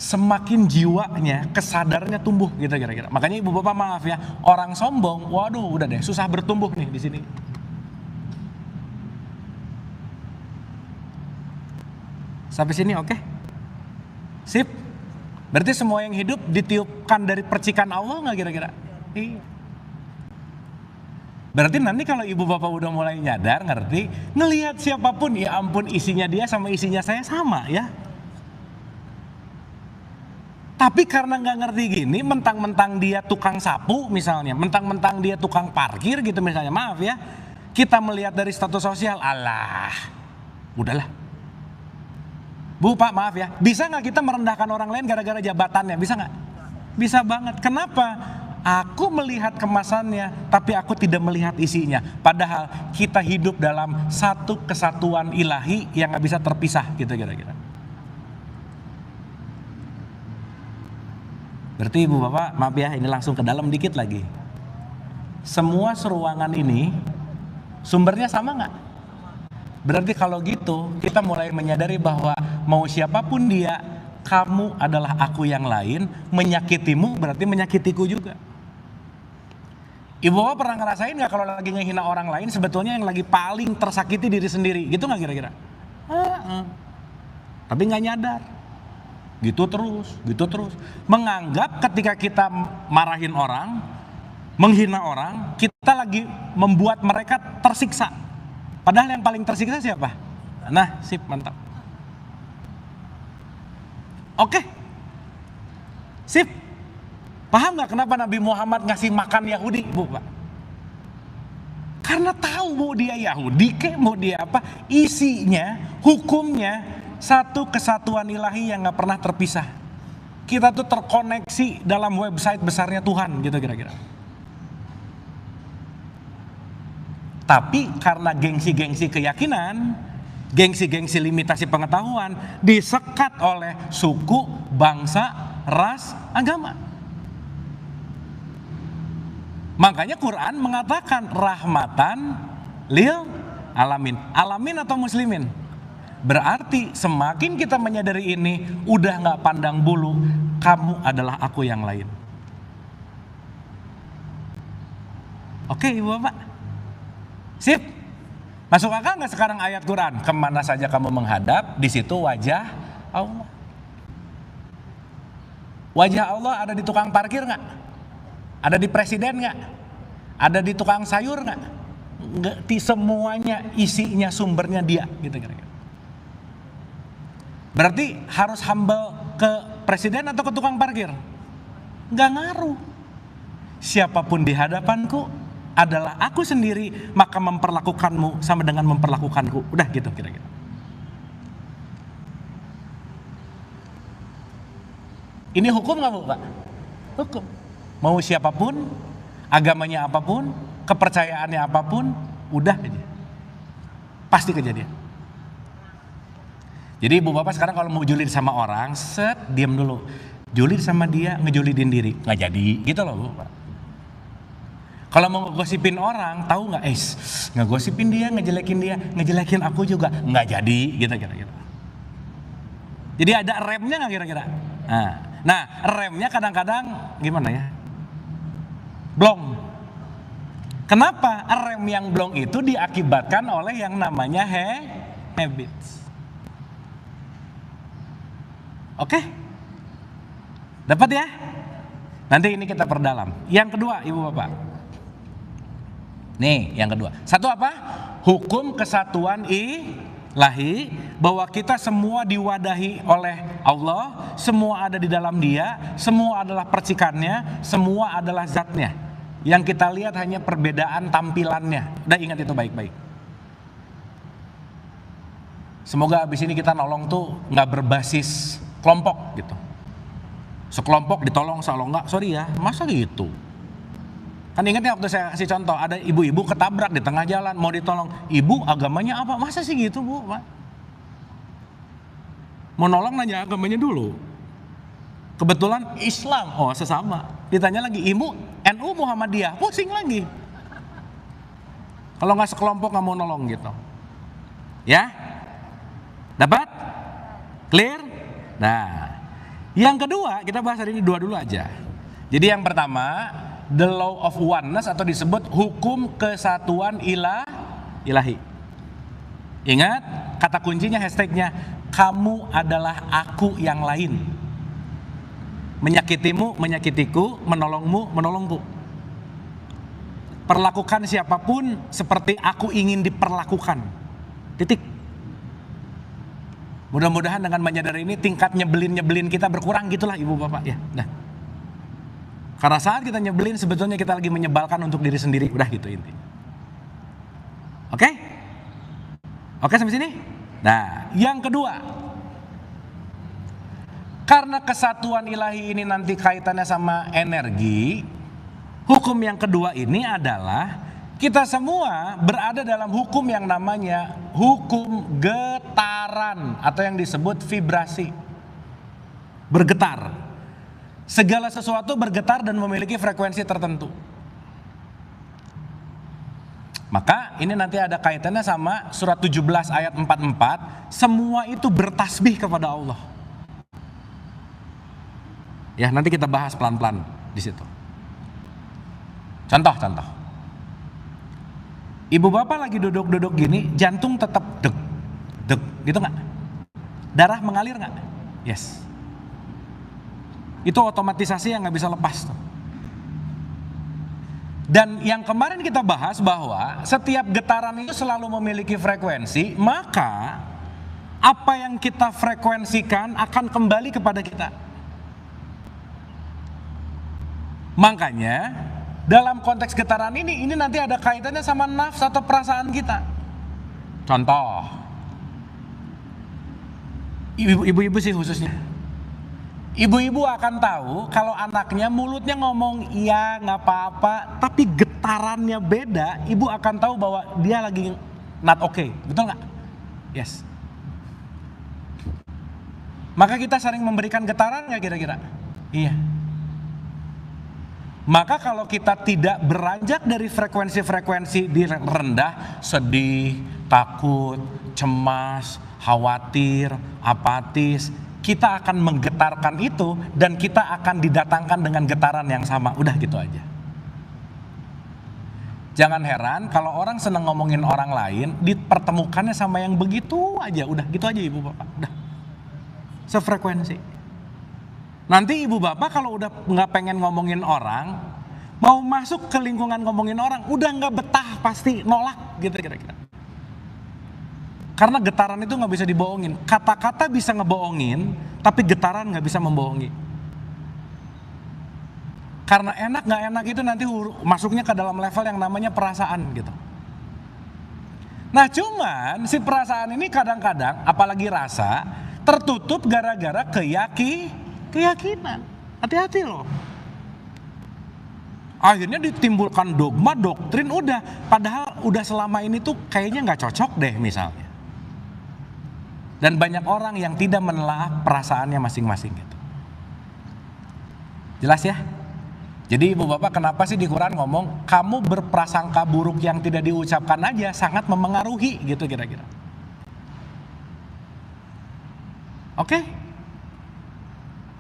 semakin jiwanya, kesadarannya tumbuh gitu kira-kira. Makanya ibu bapak maaf ya, orang sombong, waduh udah deh susah bertumbuh nih di sini. Sampai sini oke? Sip. Berarti semua yang hidup ditiupkan dari percikan Allah nggak kira-kira? Iya. Berarti nanti kalau ibu bapak udah mulai nyadar, ngerti, ngelihat siapapun ya ampun isinya dia sama isinya saya sama ya. Tapi karena nggak ngerti gini, mentang-mentang dia tukang sapu misalnya, mentang-mentang dia tukang parkir gitu misalnya, maaf ya, kita melihat dari status sosial, alah, udahlah. Bu, Pak, maaf ya, bisa nggak kita merendahkan orang lain gara-gara jabatannya, bisa nggak? Bisa banget. Kenapa? Aku melihat kemasannya, tapi aku tidak melihat isinya. Padahal kita hidup dalam satu kesatuan ilahi yang nggak bisa terpisah gitu kira-kira. Berarti ibu bapak maaf ya ini langsung ke dalam dikit lagi. Semua seruangan ini sumbernya sama nggak? Berarti kalau gitu kita mulai menyadari bahwa mau siapapun dia, kamu adalah aku yang lain, menyakitimu berarti menyakitiku juga. Ibu bapak pernah ngerasain nggak kalau lagi ngehina orang lain sebetulnya yang lagi paling tersakiti diri sendiri, gitu nggak kira-kira? Tapi nggak nyadar. Gitu terus. Menganggap ketika kita marahin orang, menghina orang, kita lagi membuat mereka tersiksa. Padahal yang paling tersiksa siapa? Nah, sip, mantap. Oke. Sip. Paham gak kenapa Nabi Muhammad ngasih makan Yahudi, Bu, Pak? Karena tahu mau dia Yahudi, mau dia apa, isinya, hukumnya, satu kesatuan ilahi yang gak pernah terpisah. Kita tuh terkoneksi dalam website besarnya Tuhan gitu kira-kira. Tapi karena gengsi-gengsi keyakinan, gengsi-gengsi limitasi pengetahuan, disekat oleh suku, bangsa, ras, agama. Makanya Quran mengatakan rahmatan lil alamin. Alamin atau muslimin? Berarti semakin kita menyadari ini, udah gak pandang bulu, kamu adalah aku yang lain. Oke ibu bapak, sip. Masuk akal gak sekarang ayat Quran? Kemana saja kamu menghadap, di situ wajah Allah. Wajah Allah ada di tukang parkir gak? Ada di presiden gak? Ada di tukang sayur gak? Nggak, semuanya isinya sumbernya dia gitu kira-kira. Berarti harus humble ke presiden atau ke tukang parkir? Nggak ngaruh. siapapun di hadapanku adalah aku sendiri, maka memperlakukanmu sama dengan memperlakukanku. Udah gitu kira-kira. Ini hukum nggak Bu, Pak? Hukum. Mau siapapun, agamanya apapun, kepercayaannya apapun, udah aja. Pasti kejadian. Jadi ibu bapak sekarang kalau mau julid sama orang, set, diam dulu. Julid sama dia, ngejulidin diri. Nggak jadi, gitu loh Bu, Pak. Kalau mau ngegosipin orang, tahu nggak? Ngegosipin dia, ngejelekin aku juga. Nggak jadi, gitu kira-kira. Jadi ada remnya nggak kira-kira? Nah, remnya kadang-kadang gimana ya? Blong. Kenapa? Rem yang blong itu diakibatkan oleh yang namanya habits. Oke? Dapat ya? Nanti ini kita perdalam. Yang kedua, Ibu Bapak. Nih, yang kedua. Satu apa? Hukum kesatuan ilahi, bahwa kita semua diwadahi oleh Allah, semua ada di dalam Dia, semua adalah percikannya, semua adalah zatnya. Yang kita lihat hanya perbedaan tampilannya. Udah ingat itu baik-baik. Semoga abis ini kita nolong tuh nggak berbasis kelompok gitu. Sekelompok ditolong, kalau nggak, sorry ya, masa gitu? Kan ingatnya waktu saya kasih contoh, ada ibu-ibu ketabrak di tengah jalan, mau ditolong. Ibu agamanya apa? Masa sih gitu Bu, Pak? Mau nolong nanya agamanya dulu. Kebetulan Islam, oh sesama. Ditanya lagi, ibu NU Muhammadiyah, pusing lagi. Kalau nggak sekelompok nggak mau nolong gitu. Ya? Dapat? Clear? Nah, yang kedua kita bahas hari ini dua dulu aja. Jadi yang pertama, the law of oneness atau disebut hukum kesatuan ilahi. Ingat kata kuncinya, hashtagnya, kamu adalah aku yang lain. Menyakitimu, menyakitiku, menolongmu, menolongku. Perlakukan siapapun seperti aku ingin diperlakukan. Titik. Mudah-mudahan dengan menyadari ini tingkat nyebelin kita berkurang gitulah Ibu Bapak ya. Nah. Karena saat kita nyebelin sebetulnya kita lagi menyebalkan untuk diri sendiri. Udah gitu intinya. Oke? Oke sampai sini? Nah, yang kedua. Karena kesatuan ilahi ini nanti kaitannya sama energi, hukum yang kedua ini adalah kita semua berada dalam hukum yang namanya hukum getaran atau yang disebut vibrasi. Bergetar. Segala sesuatu bergetar dan memiliki frekuensi tertentu. Maka ini nanti ada kaitannya sama surat 17 ayat 44, semua itu bertasbih kepada Allah. Ya, nanti kita bahas pelan-pelan di situ. Contoh. Ibu bapak lagi duduk-duduk gini, jantung tetap deg, gitu nggak? Darah mengalir nggak? Yes. Itu otomatisasi yang nggak bisa lepas tuh. Dan yang kemarin kita bahas bahwa setiap getaran itu selalu memiliki frekuensi, maka apa yang kita frekuensikan akan kembali kepada kita. Makanya dalam konteks getaran ini nanti ada kaitannya sama nafs atau perasaan kita. Contoh, ibu-ibu sih khususnya. Ibu-ibu akan tahu kalau anaknya mulutnya ngomong iya nggak apa-apa, tapi getarannya beda. Ibu akan tahu bahwa dia lagi not okay, betul nggak? Yes. Maka kita sering memberikan getaran nggak kira-kira? Iya. Maka kalau kita tidak beranjak dari frekuensi-frekuensi di rendah, sedih, takut, cemas, khawatir, apatis, kita akan menggetarkan itu dan kita akan didatangkan dengan getaran yang sama. Udah gitu aja. Jangan heran kalau orang senang ngomongin orang lain, dipertemukannya sama yang begitu aja. Udah gitu aja Ibu Bapak. Udah. Sefrekuensi. Nanti Ibu Bapak kalau udah nggak pengen ngomongin orang, mau masuk ke lingkungan ngomongin orang, udah nggak betah pasti nolak gitu kira-kira. Karena getaran itu nggak bisa dibohongin. Kata-kata bisa ngebohongin, tapi getaran nggak bisa membohongi. Karena enak nggak enak itu nanti masuknya ke dalam level yang namanya perasaan gitu. Nah cuman si perasaan ini kadang-kadang apalagi rasa tertutup gara-gara keyakinan. Hati-hati loh. Akhirnya ditimbulkan dogma, doktrin padahal udah selama ini tuh kayaknya nggak cocok deh misalnya. Dan banyak orang yang tidak menelaah perasaannya masing-masing gitu. Jelas ya? Jadi ibu bapak kenapa sih di Quran ngomong kamu berprasangka buruk yang tidak diucapkan aja sangat memengaruhi gitu kira-kira. Oke?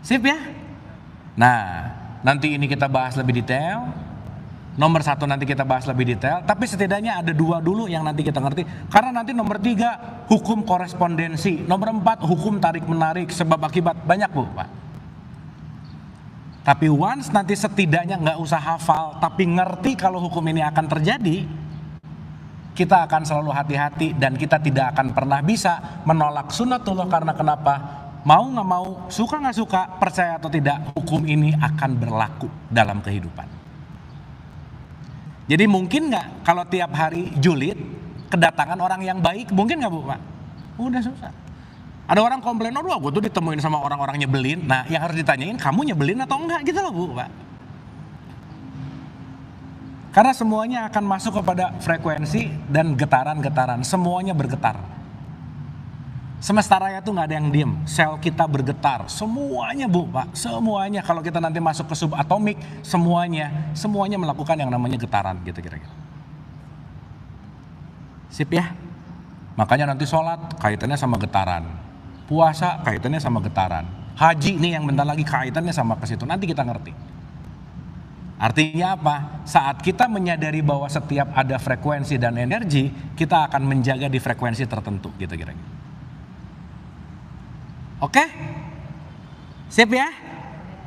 Sip ya? Nah, nanti ini kita bahas lebih detail. Nomor 1 nanti kita bahas lebih detail. Tapi setidaknya ada 2 dulu yang nanti kita ngerti. Karena nanti nomor 3 hukum korespondensi. Nomor 4 hukum tarik menarik sebab akibat. Banyak bu pak. Tapi once nanti setidaknya nggak usah hafal. Tapi ngerti kalau hukum ini akan terjadi. Kita akan selalu hati-hati. Dan kita tidak akan pernah bisa menolak sunnatullah. Karena kenapa? Mau nggak mau, suka nggak suka, percaya atau tidak, hukum ini akan berlaku dalam kehidupan. Jadi mungkin nggak kalau tiap hari julid kedatangan orang yang baik, mungkin nggak bu pak? Udah susah. Ada orang komplain, aduh gue tuh ditemuin sama orang-orang nyebelin. Nah yang harus ditanyain, kamu nyebelin atau enggak gitu loh bu pak. Karena semuanya akan masuk kepada frekuensi dan getaran-getaran, semuanya bergetar. Semesta raya tuh nggak ada yang diem, sel kita bergetar, semuanya bu pak, semuanya. Kalau kita nanti masuk ke subatomik, semuanya melakukan yang namanya getaran gitu kira-kira. Sip ya? Makanya nanti sholat kaitannya sama getaran, puasa kaitannya sama getaran, haji nih yang bentar lagi kaitannya sama ke situ. Nanti kita ngerti. Artinya apa? Saat kita menyadari bahwa setiap ada frekuensi dan energi, kita akan menjaga di frekuensi tertentu gitu kira-kira. Oke? Sip ya?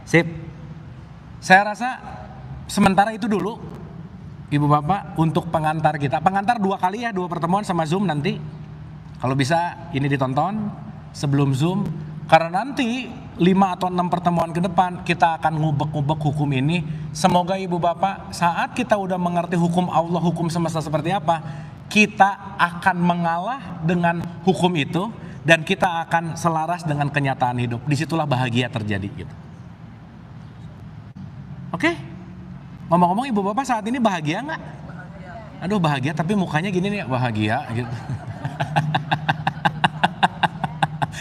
Sip. Saya rasa sementara itu dulu ibu bapak untuk pengantar kita. Pengantar 2 kali ya, 2 pertemuan sama Zoom nanti. Kalau bisa ini ditonton sebelum Zoom. Karena nanti 5 atau 6 pertemuan ke depan kita akan ngubek-ngubek hukum ini. Semoga ibu bapak saat kita udah mengerti hukum Allah, hukum semesta seperti apa, kita akan mengalah dengan hukum itu. Dan kita akan selaras dengan kenyataan hidup. Disitulah bahagia terjadi gitu. Oke? Ngomong-ngomong ibu bapak saat ini bahagia nggak? Aduh bahagia tapi mukanya gini nih bahagia gitu.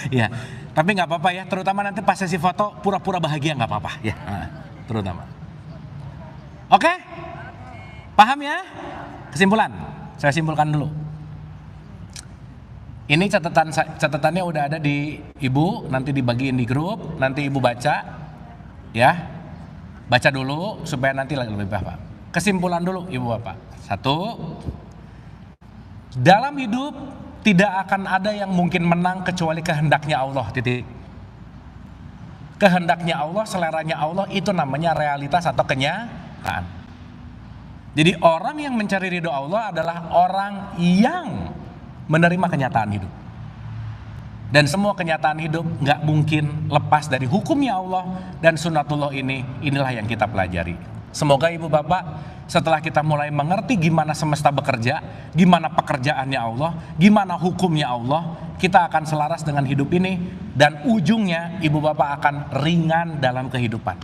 Ya, tapi nggak apa-apa ya. Terutama nanti pas sesi foto pura-pura bahagia nggak apa-apa ya. Terutama. Oke? Paham ya? Kesimpulan. Saya simpulkan dulu. Ini catatannya udah ada di ibu, nanti dibagiin di grup, nanti ibu baca, ya, baca dulu supaya nanti lebih paham. Kesimpulan dulu ibu bapak. 1, dalam hidup tidak akan ada yang mungkin menang kecuali kehendaknya Allah. Titik. Kehendaknya Allah, seleranya Allah itu namanya realitas atau kenyataan. Jadi orang yang mencari ridho Allah adalah orang yang menerima kenyataan hidup. Dan semua kenyataan hidup gak mungkin lepas dari hukumnya Allah dan sunnatullah inilah yang kita pelajari. Semoga ibu bapak setelah kita mulai mengerti gimana semesta bekerja, gimana pekerjaannya Allah, gimana hukumnya Allah, kita akan selaras dengan hidup ini dan ujungnya ibu bapak akan ringan dalam kehidupan.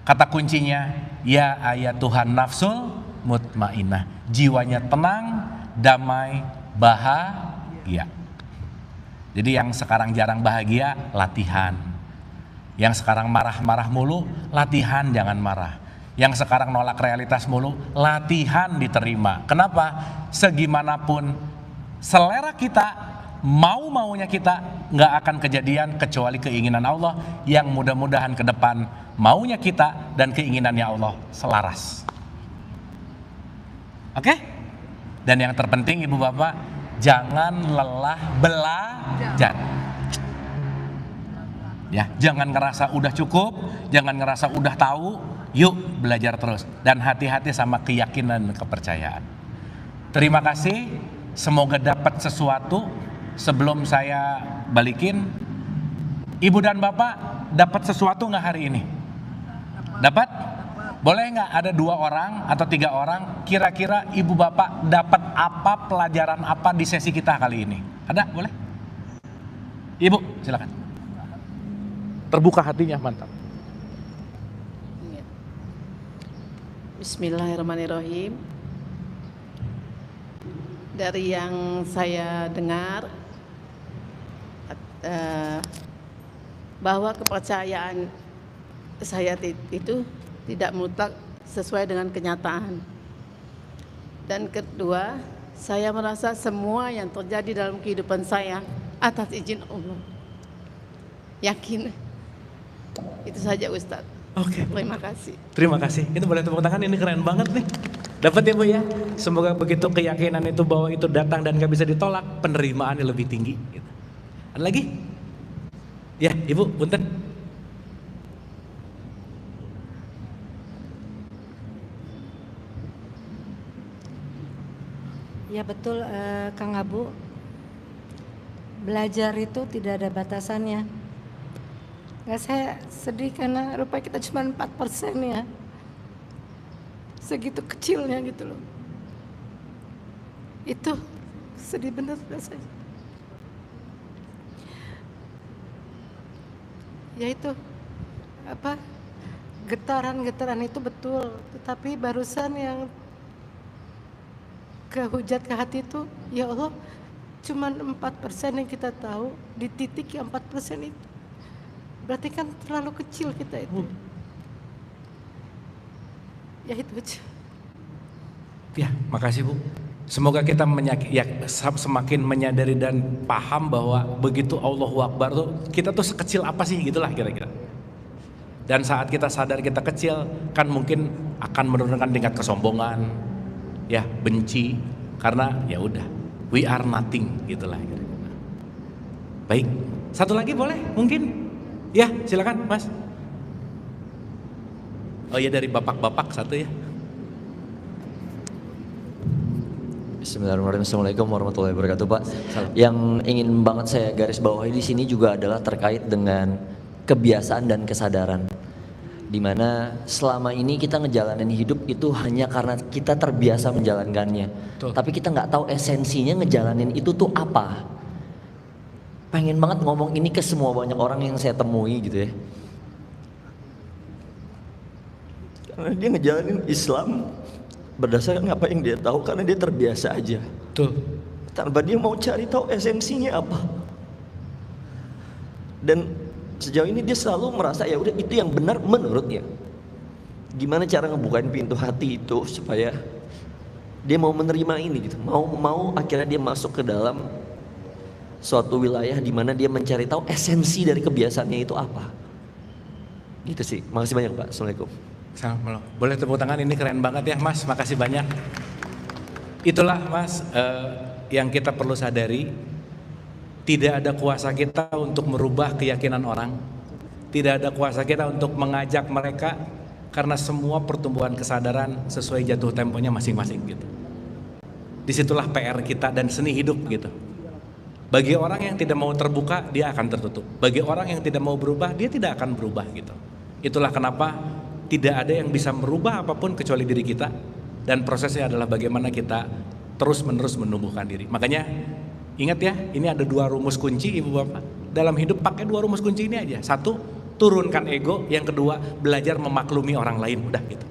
Kata kuncinya, ya ayat Tuhan nafsul mutmainnah, jiwanya tenang, damai, bahagia. Jadi yang sekarang jarang bahagia, latihan. Yang sekarang marah-marah mulu, latihan jangan marah. Yang sekarang nolak realitas mulu, latihan diterima. Kenapa? Segimanapun selera kita, mau-maunya kita nggak akan kejadian kecuali keinginan Allah yang mudah-mudahan ke depan maunya kita dan keinginannya Allah selaras. Oke? Dan yang terpenting ibu bapak, jangan lelah belajar. Ya, jangan ngerasa udah cukup, jangan ngerasa udah tahu, yuk belajar terus. Dan hati-hati sama keyakinan dan kepercayaan. Terima kasih, semoga dapat sesuatu. Sebelum saya balikin, ibu dan bapak dapat sesuatu nggak hari ini? Dapat? Boleh nggak ada 2 orang atau 3 orang, kira-kira ibu bapak dapat apa, pelajaran apa di sesi kita kali ini? Ada? Boleh? Ibu, silakan. Terbuka hatinya, mantap. Bismillahirrahmanirrahim. Dari yang saya dengar, bahwa kepercayaan saya itu tidak mutlak sesuai dengan kenyataan. Dan kedua, saya merasa semua yang terjadi dalam kehidupan saya atas izin Allah. Yakin. Itu saja Ustadz. Oke. Terima kasih. Terima kasih. Ini boleh tepuk tangan, ini keren banget nih. Dapat ya Bu ya. Semoga begitu keyakinan itu bahwa itu datang dan gak bisa ditolak, penerimaannya lebih tinggi. Gitu. Ada lagi? Ya, Ibu, punten. Ya betul Kang Abu. Belajar itu tidak ada batasannya. Nggak, saya sedih karena rupanya kita cuma 4% ya. Segitu kecilnya gitu loh. Itu sedih bener rasanya. Ya itu apa, getaran-getaran itu betul, tetapi barusan yang kehujat ke hati itu, ya Allah, cuman 4% yang kita tahu, di titik yang 4% itu berarti kan terlalu kecil kita itu. Ya itu aja. Ya, makasih Bu. Semoga kita semakin menyadari dan paham bahwa begitu Allahu Akbar tuh, kita tuh sekecil apa sih, gitulah kira-kira. Dan saat kita sadar kita kecil, kan mungkin akan menurunkan tingkat kesombongan, ya benci, karena ya udah, we are nothing, gitulah kira-kira. Baik, satu lagi boleh mungkin? Ya, silakan Mas. Oh ya, dari bapak-bapak satu ya. Bismillahirrahmanirrahim. Assalamualaikum warahmatullahi wabarakatuh, Pak. Yang ingin banget saya garis bawahi di sini juga adalah terkait dengan kebiasaan dan kesadaran. Dimana selama ini kita ngejalanin hidup itu hanya karena kita terbiasa menjalankannya. Betul. Tapi kita nggak tahu esensinya ngejalanin itu tuh apa. Pengen banget ngomong ini ke semua banyak orang yang saya temui gitu ya. Karena dia ngejalanin Islam berdasarkan apa yang dia tahu, karena dia terbiasa aja. Tuh. Tanpa dia mau cari tahu esensinya apa. Dan sejauh ini dia selalu merasa ya udah itu yang benar menurutnya. Gimana cara ngebukain pintu hati itu supaya dia mau menerima ini gitu. Mau akhirnya dia masuk ke dalam suatu wilayah di mana dia mencari tahu esensi dari kebiasaannya itu apa. Gitu sih. Makasih banyak, Pak. Assalamualaikum. Boleh tepuk tangan, ini keren banget ya Mas, makasih banyak. Itulah Mas yang kita perlu sadari, tidak ada kuasa kita untuk merubah keyakinan orang, tidak ada kuasa kita untuk mengajak mereka, karena semua pertumbuhan kesadaran sesuai jatuh temponya masing-masing gitu. Disitulah PR kita dan seni hidup gitu. Bagi orang yang tidak mau terbuka, dia akan tertutup. Bagi orang yang tidak mau berubah, dia tidak akan berubah gitu. Itulah kenapa tidak ada yang bisa merubah apapun kecuali diri kita, dan prosesnya adalah bagaimana kita terus-menerus menumbuhkan diri. Makanya ingat ya, ini ada 2 rumus kunci Ibu Bapak. Dalam hidup pakai 2 rumus kunci ini aja. 1, turunkan ego. Yang kedua, belajar memaklumi orang lain. Udah gitu.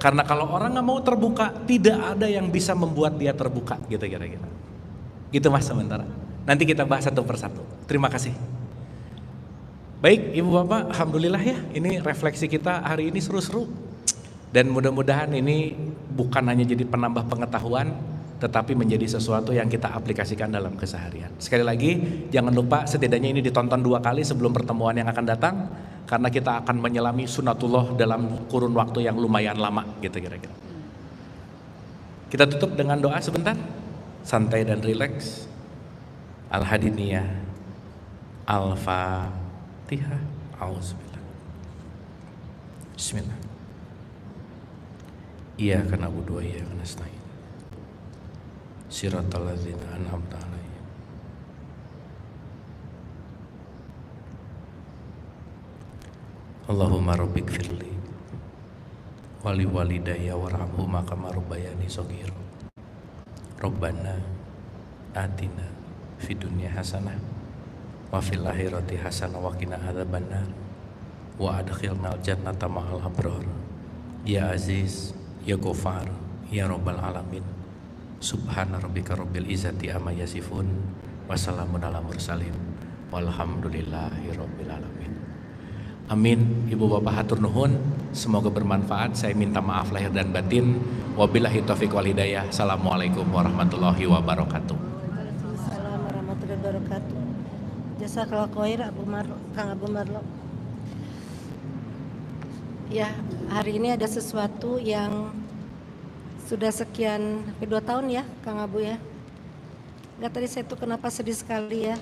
Karena kalau orang nggak mau terbuka, tidak ada yang bisa membuat dia terbuka gitu kira-kira. Gitu Mas sementara. Nanti kita bahas satu persatu. Terima kasih. Baik Ibu Bapak, alhamdulillah ya, ini refleksi kita hari ini seru-seru. Dan mudah-mudahan ini bukan hanya jadi penambah pengetahuan, tetapi menjadi sesuatu yang kita aplikasikan dalam keseharian. Sekali lagi, jangan lupa setidaknya ini ditonton 2 kali sebelum pertemuan yang akan datang, karena kita akan menyelami sunatullah dalam kurun waktu yang lumayan lama gitu kira-kira. Kita tutup dengan doa sebentar, santai dan rileks. Al-Hadiniyah, Al-Fatihah, Auzubillah. Bismillah. Iyyaka na'budu wa iyyaka nasta'in. Siratal ladzina an'amta 'alaihim. Allahumma rabbik firli wali walidayya warhamhuma kama rabbayani shaghira. Rabbana atina fid dunya hasanah wa fil akhirati hasanah wa qina adzabannar wa adkhilnal jannata ma'al abrar. Ya Aziz, ya Ghafar, ya Rabbal alamin. Subhana rabbika rabbil izzati amma yasifun wa salamun alal mursalin walhamdulillahi rabbil alamin. Amin. Ibu bapak hatur nuhun, semoga bermanfaat. Saya minta maaf lahir dan batin. Wabillahi taufiq wal hidayah. Assalamualaikum warahmatullahi wabarakatuh. Waalaikumsalam warahmatullahi wabarakatuh. Jazakallahu khair Kang Abu Marlo. Ya, hari ini ada sesuatu yang sudah sekian 2 tahun ya Kang Abu ya. Enggak, tadi saya tuh kenapa sedih sekali ya.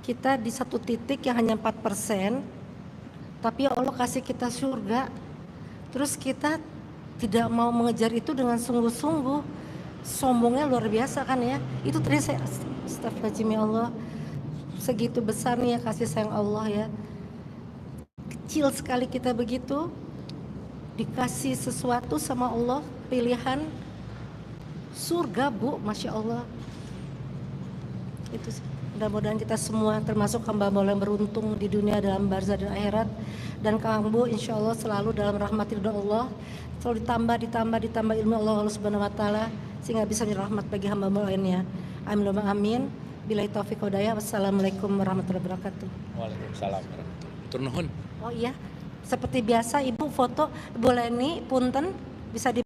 Kita di satu titik yang hanya 4%, tapi Allah kasih kita surga. Terus kita tidak mau mengejar itu dengan sungguh-sungguh. Sombongnya luar biasa kan ya. Itu tadi saya astagfirullahaladzim, ya Allah. Segitu besarnya kasih sayang Allah ya. Kecil sekali kita begitu dikasih sesuatu sama Allah, pilihan surga Bu, Masya Allah. Itu sih. Mudah-mudahan kita semua termasuk hamba-hamba yang beruntung di dunia dalam barzah dan akhirat. Dan Kang Bu insya Allah selalu dalam rahmat ridho Allah, selalu ditambah ilmu Allah Subhanahu Wa Taala sehingga bisa menjadi rahmat bagi hamba-hamba lainnya. Amin amin. Billahi taufiq wa hidayah. Wassalamualaikum warahmatullahi wabarakatuh. Waalaikumsalam warahmatullahi. Tur nuhun. Oh iya, seperti biasa Ibu foto boleh nih punten bisa di